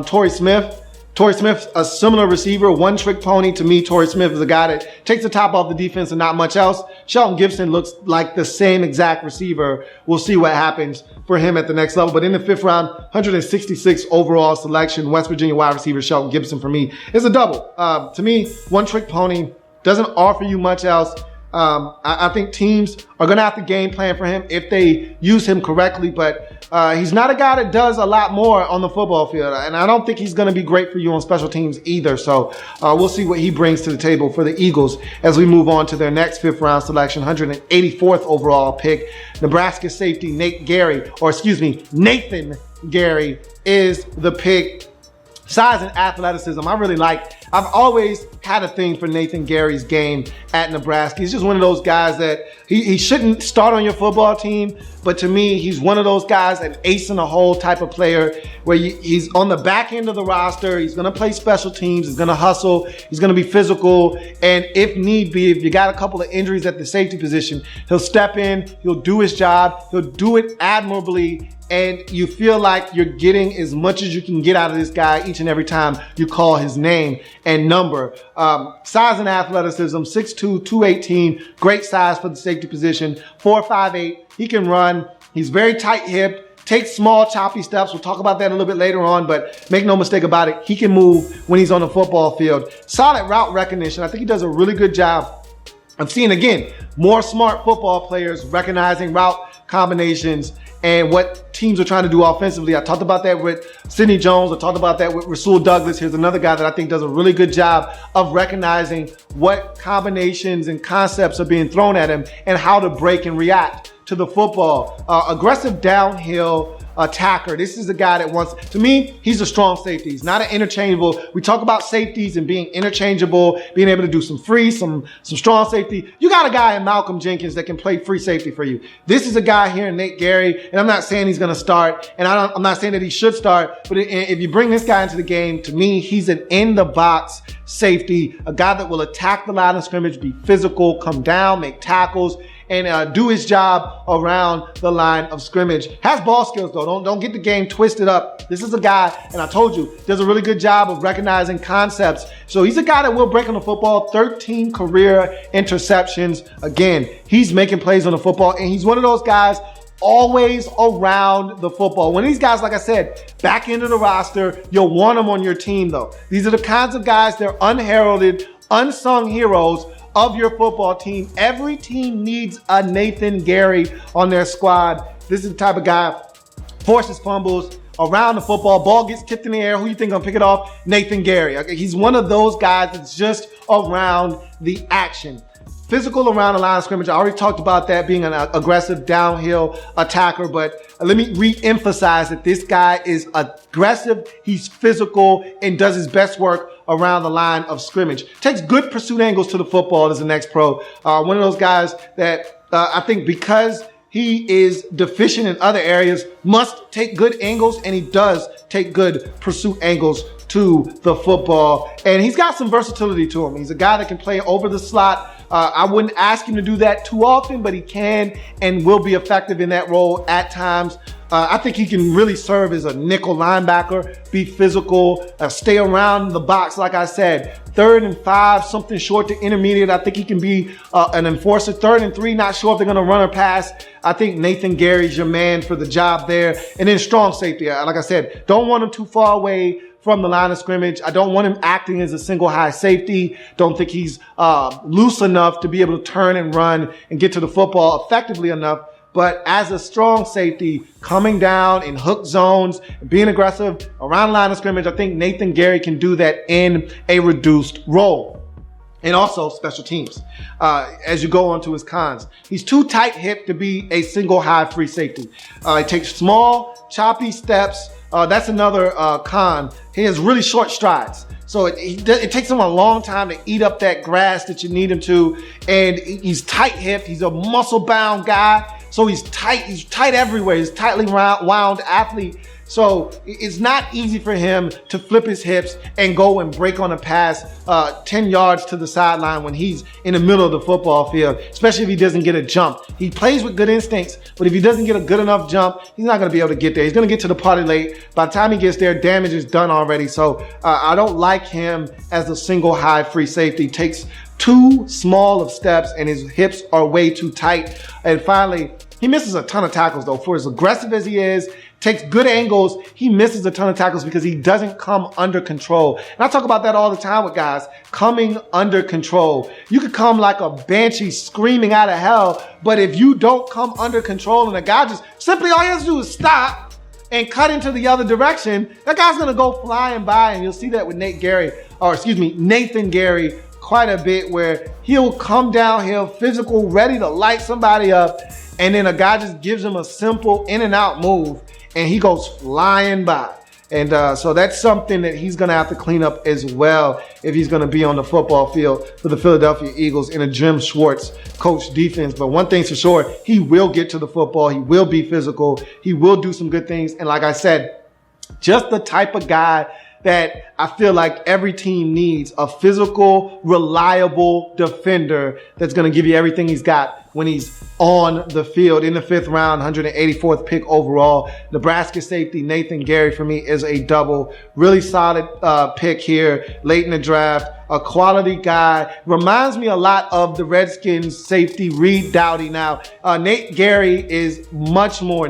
Torrey Smith. Torrey Smith's a similar receiver, one-trick pony. To me, Torrey Smith is a guy that takes the top off the defense and not much else. Shelton Gibson looks like the same exact receiver. We'll see what happens for him at the next level. But in the 5th round, 166 overall selection, West Virginia wide receiver Shelton Gibson for me is a double. To me, one-trick pony, doesn't offer you much else. I think teams are going to have to game plan for him if they use him correctly, but he's not a guy that does a lot more on the football field, and I don't think he's going to be great for you on special teams either. So we'll see what he brings to the table for the Eagles as we move on to their next 5th round selection, 184th overall pick. Nebraska safety Nathan Gary is the pick. Size and athleticism, I've always had a thing for Nathan Gary's game at Nebraska. He's just one of those guys that he shouldn't start on your football team, but to me, he's one of those guys, an ace in the hole type of player where he's on the back end of the roster. He's going to play special teams. He's going to hustle. He's going to be physical. And if need be, if you got a couple of injuries at the safety position, he'll step in. He'll do his job. He'll do it admirably. And you feel like you're getting as much as you can get out of this guy each and every time you call his name and number. Size and athleticism, 6'2", 218, great size for the safety position, 4'5'8". He can run. He's very tight-hipped, takes small, choppy steps. We'll talk about that a little bit later on, but make no mistake about it, he can move when he's on the football field. Solid route recognition. I think he does a really good job. I'm seeing, again, more smart football players recognizing route combinations and what teams are trying to do offensively. I talked about that with Sidney Jones. I talked about that with Rasul Douglas. Here's another guy that I think does a really good job of recognizing what combinations and concepts are being thrown at him and how to break and react to the football. Aggressive downhill attacker. This is a guy that wants, to me, he's a strong safety. He's not an interchangeable. We talk about safeties and being interchangeable, being able to do some free, some strong safety. You got a guy in Malcolm Jenkins that can play free safety for you. This is a guy here in Nate Gary, and I'm not saying he's going to start, and I'm not saying that he should start, but if you bring this guy into the game, to me, he's an in-the-box safety, a guy that will attack the line of scrimmage, be physical, come down, make tackles, and do his job around the line of scrimmage. Has ball skills though. Don't get the game twisted up. This is a guy, and I told you, does a really good job of recognizing concepts. So he's a guy that will break on the football. 13 career interceptions. Again, he's making plays on the football, and he's one of those guys always around the football. When these guys, like I said, back into the roster, you'll want them on your team though. These are the kinds of guys, they're unheralded, unsung heroes of your football team. Every team needs a Nathan Gary on their squad. This is the type of guy, forces fumbles around the football, ball gets tipped in the air. Who you think gonna pick it off? Nathan Gary. Okay, he's one of those guys that's just around the action. Physical around the line of scrimmage. I already talked about that, being an aggressive downhill attacker, but let me re-emphasize that this guy is aggressive, he's physical, and does his best work around the line of scrimmage. Takes good pursuit angles to the football as the next pro. One of those guys that I think, because he is deficient in other areas, must take good angles, and he does take good pursuit angles to the football. And he's got some versatility to him. He's a guy that can play over the slot. I wouldn't ask him to do that too often, but he can and will be effective in that role at times. I think he can really serve as a nickel linebacker, be physical, stay around the box. Like I said, 3rd and 5, something short to intermediate. I think he can be an enforcer. 3rd and 3, not sure if they're going to run or pass. I think Nathan Gary's your man for the job there. And then strong safety. Like I said, don't want him too far away from the line of scrimmage. I don't want him acting as a single high safety. Don't think he's loose enough to be able to turn and run and get to the football effectively enough. But as a strong safety, coming down in hook zones, being aggressive around the line of scrimmage, I think Nathan Gary can do that in a reduced role. And also special teams. As you go on to his cons, he's too tight-hipped to be a single high free safety. He takes small, choppy steps. That's another con. He has really short strides. So it takes him a long time to eat up that grass that you need him to. And he's tight-hipped. He's a muscle-bound guy. So he's tight everywhere. He's a tightly wound athlete. So it's not easy for him to flip his hips and go and break on a pass 10 yards to the sideline when he's in the middle of the football field, especially if he doesn't get a jump. He plays with good instincts, but if he doesn't get a good enough jump, he's not going to be able to get there. He's going to get to the party late. By the time he gets there, damage is done already. So I don't like him as a single high free safety. Takes too small of steps and his hips are way too tight. And finally, he misses a ton of tackles though. For as aggressive as he is, takes good angles, he misses a ton of tackles because he doesn't come under control. And I talk about that all the time with guys, coming under control. You could come like a banshee screaming out of hell, but if you don't come under control and a guy just simply all he has to do is stop and cut into the other direction, that guy's gonna go flying by. And you'll see that with Nathan Gary quite a bit, where he'll come downhill, physical, ready to light somebody up, and then a guy just gives him a simple in and out move and he goes flying by. And so that's something that he's going to have to clean up as well if he's going to be on the football field for the Philadelphia Eagles in a Jim Schwartz coach defense. But one thing's for sure, he will get to the football. He will be physical. He will do some good things. And like I said, just the type of guy that I feel like every team needs, a physical, reliable defender that's going to give you everything he's got when he's on the field. In the 5th round, 184th pick overall, Nebraska safety Nathan Gary for me is a double. Really solid pick here late in the draft. A quality guy. Reminds me a lot of the Redskins safety Reed Doughty. Now, Nathan Gary is much more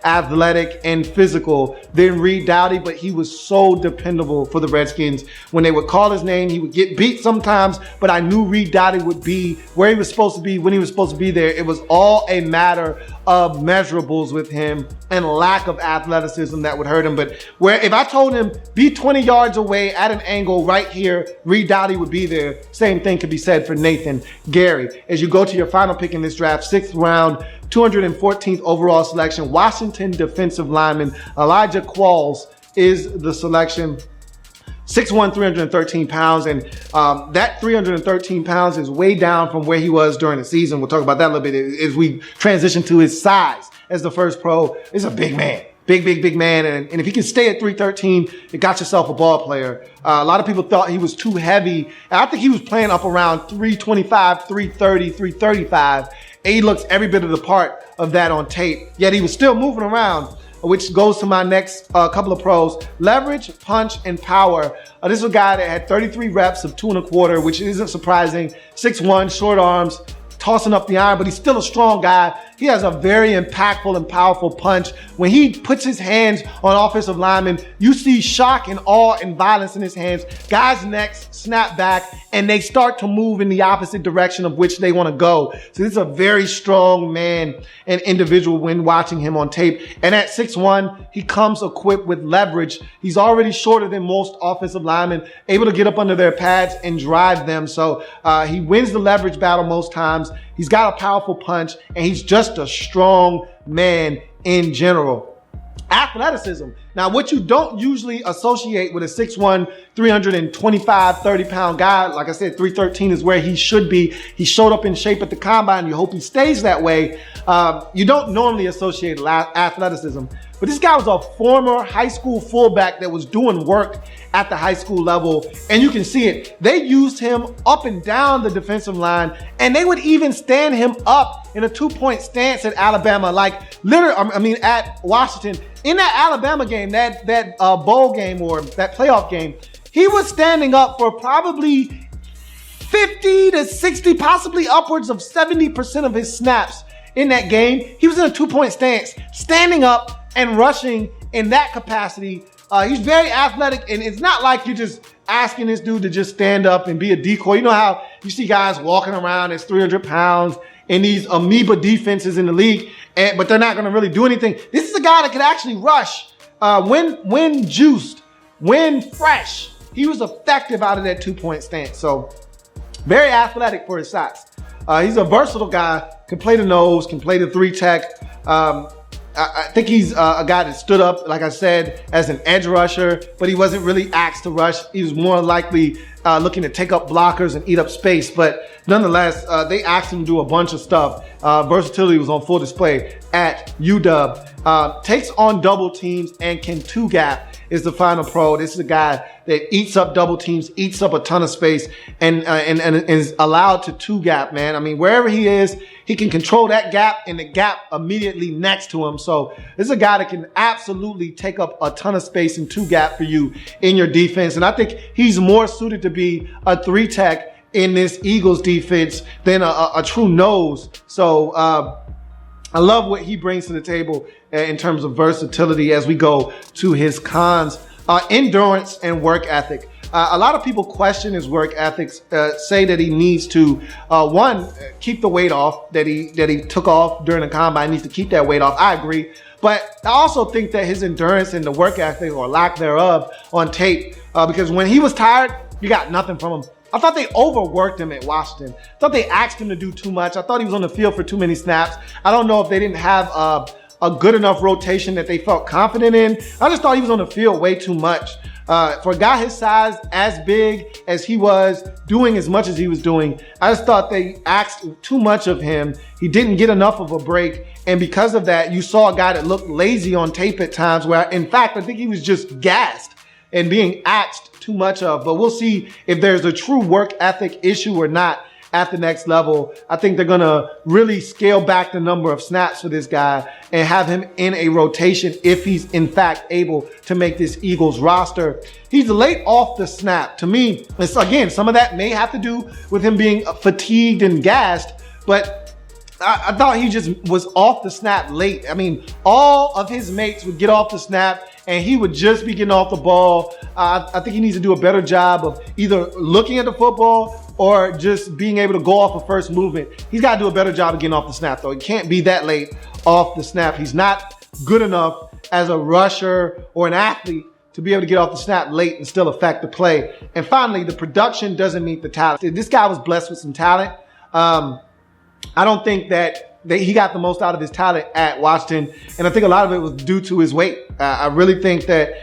athletic and physical than Reed Doughty, but he was so dependable for the Redskins. When they would call his name, he would get beat sometimes, but I knew Reed Doughty would be where he was supposed to be when he was supposed to be there. It was all a matter of measurables with him and lack of athleticism that would hurt him. But where if I told him be 20 yards away at an angle right here, Reed Doughty would be there. Same thing could be said for Nathan Gary. As you go to your final pick in this draft, 6th round, 214th overall selection, Washington defensive lineman Elijah Qualls is the selection. 6'1", 313 pounds, and that 313 pounds is way down from where he was during the season. We'll talk about that a little bit as we transition to his size as the first pro. He's a big man. Big man. And if he can stay at 313, you got yourself a ball player. A lot of people thought he was too heavy. I think he was playing up around 325, 330, 335. And he looks every bit of the part of that on tape. Yet he was still moving around, which goes to my next couple of pros. Leverage, punch, and power. This is a guy that had 33 reps of 2 1/4, which isn't surprising. 6'1", short arms, tossing up the iron, but he's still a strong guy. He has a very impactful and powerful punch. When he puts his hands on offensive linemen, you see shock and awe and violence in his hands. Guys' necks snap back and they start to move in the opposite direction of which they want to go. So this is a very strong man and individual when watching him on tape. And at 6'1", he comes equipped with leverage. He's already shorter than most offensive linemen, able to get up under their pads and drive them. So he wins the leverage battle most times. He's got a powerful punch, and he's just a strong man in general. Athleticism. Now, what you don't usually associate with a 6'1", 325, 30-pound guy, like I said, 313 is where he should be. He showed up in shape at the combine. You hope he stays that way. You don't normally associate athleticism. But this guy was a former high school fullback that was doing work at the high school level. And you can see it. They used him up and down the defensive line, and they would even stand him up in a 2-point stance at Alabama, at Washington. In that Alabama game, that bowl game or that playoff game, he was standing up for probably 50 to 60, possibly upwards of 70% of his snaps in that game. He was in a 2-point stance, standing up and rushing in that capacity He's very athletic, and it's not like you're just asking this dude to just stand up and be a decoy. You know how you see guys walking around that's 300 pounds in these amoeba defenses in the league, but they're not going to really do anything. This is a guy that can actually rush when juiced, when fresh. He was effective out of that 2-point stance. So very athletic for his size. He's a versatile guy, can play the nose, can play the 3-tech. I think he's a guy that stood up, like I said, as an edge rusher, but he wasn't really asked to rush. He was more likely looking to take up blockers and eat up space. But nonetheless, they asked him to do a bunch of stuff. Versatility was on full display at UW. Takes on double teams and can two-gap is the final pro. This is a guy that eats up double teams, eats up a ton of space, and is allowed to two-gap, man. I mean, wherever he is, he can control that gap and the gap immediately next to him. So this is a guy that can absolutely take up a ton of space and two-gap for you in your defense. And I think he's more suited to be a 3-tech in this Eagles defense than a true nose. So I love what he brings to the table in terms of versatility as we go to his cons. Endurance and work ethic. A lot of people question his work ethics, say that he needs to, one, keep the weight off that he took off during the combine. He needs to keep that weight off. I agree. But I also think that his endurance and the work ethic or lack thereof on tape, because when he was tired, you got nothing from him. I thought they overworked him at Washington. I thought they asked him to do too much. I thought he was on the field for too many snaps. I don't know if they didn't have a good enough rotation that they felt confident in. I just thought he was on the field way too much. For a guy his size, as big as he was, doing as much as he was doing, I just thought they asked too much of him. He didn't get enough of a break. And because of that, you saw a guy that looked lazy on tape at times where, in fact, I think he was just gassed and being asked too much of. But we'll see if there's a true work ethic issue or not at the next level. I think they're going to really scale back the number of snaps for this guy and have him in a rotation if he's in fact able to make this Eagles roster. He's late off the snap. To me, it's, again, some of that may have to do with him being fatigued and gassed, but I thought he just was off the snap late. I mean, all of his mates would get off the snap and he would just be getting off the ball. I think he needs to do a better job of either looking at the football or just being able to go off a first movement. He's got to do a better job of getting off the snap, though. He can't be that late off the snap. He's not good enough as a rusher or an athlete to be able to get off the snap late and still affect the play. And finally, the production doesn't meet the talent. This guy was blessed with some talent. I don't think that he got the most out of his talent at Washington, and I think a lot of it was due to his weight. I really think that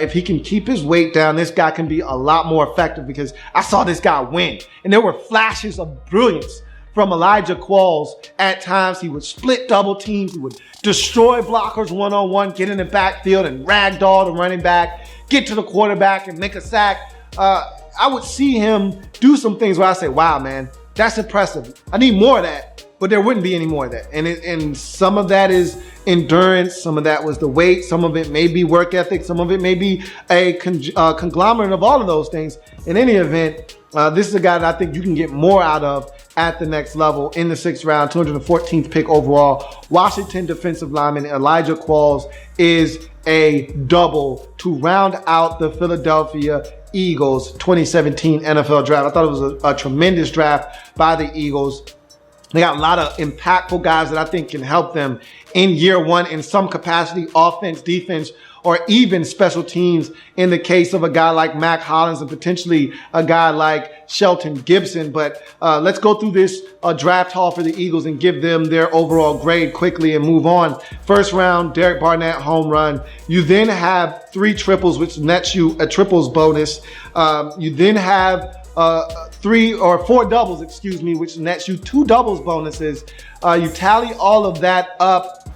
if he can keep his weight down, this guy can be a lot more effective, because I saw this guy win, and there were flashes of brilliance from Elijah Qualls. At times, he would split double teams, he would destroy blockers one-on-one, get in the backfield and ragdoll the running back, get to the quarterback and make a sack. I would see him do some things where I say, wow, man, that's impressive. I need more of that, but there wouldn't be any more of that. And some of that is endurance. Some of that was the weight. Some of it may be work ethic. Some of it may be a conglomerate of all of those things. In any event, this is a guy that I think you can get more out of at the next level in the 6th round, 214th pick overall. Washington defensive lineman Elijah Qualls is a double to round out the Philadelphia Eagles 2017 NFL draft. I thought it was a tremendous draft by the Eagles. They got a lot of impactful guys that I think can help them in year one in some capacity, offense, defense, or even special teams in the case of a guy like Mac Hollins and potentially a guy like Shelton Gibson. But let's go through this draft haul for the Eagles and give them their overall grade quickly and move on. First round, Derek Barnett, home run. You then have 3 triples, which nets you a triples bonus. You then have 3 or 4 doubles, which nets you 2 doubles bonuses. You tally all of that up.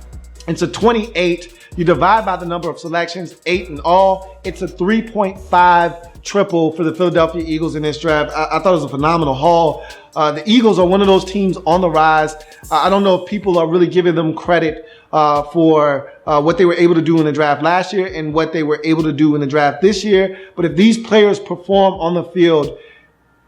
It's a 28. You divide by the number of selections, 8 in all. It's a 3.5 triple for the Philadelphia Eagles in this draft. I thought it was a phenomenal haul. The Eagles are one of those teams on the rise. I don't know if people are really giving them credit for what they were able to do in the draft last year and what they were able to do in the draft this year. But if these players perform on the field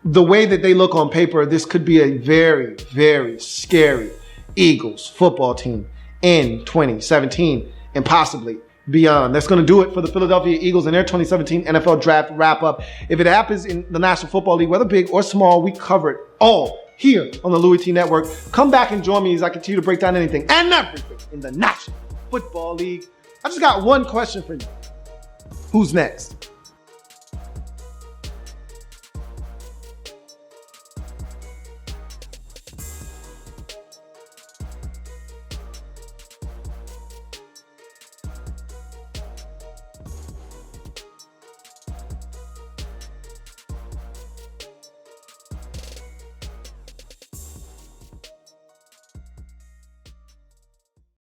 the way that they look on paper, this could be a very, very scary Eagles football team in 2017 and possibly beyond. That's going to do it for the Philadelphia Eagles and their 2017 NFL Draft wrap-up. If it happens in the National Football League, whether big or small, we cover it all here on the Louie T Network. Come back and join me as I continue to break down anything and everything in the National Football League. I just got one question for you. Who's next?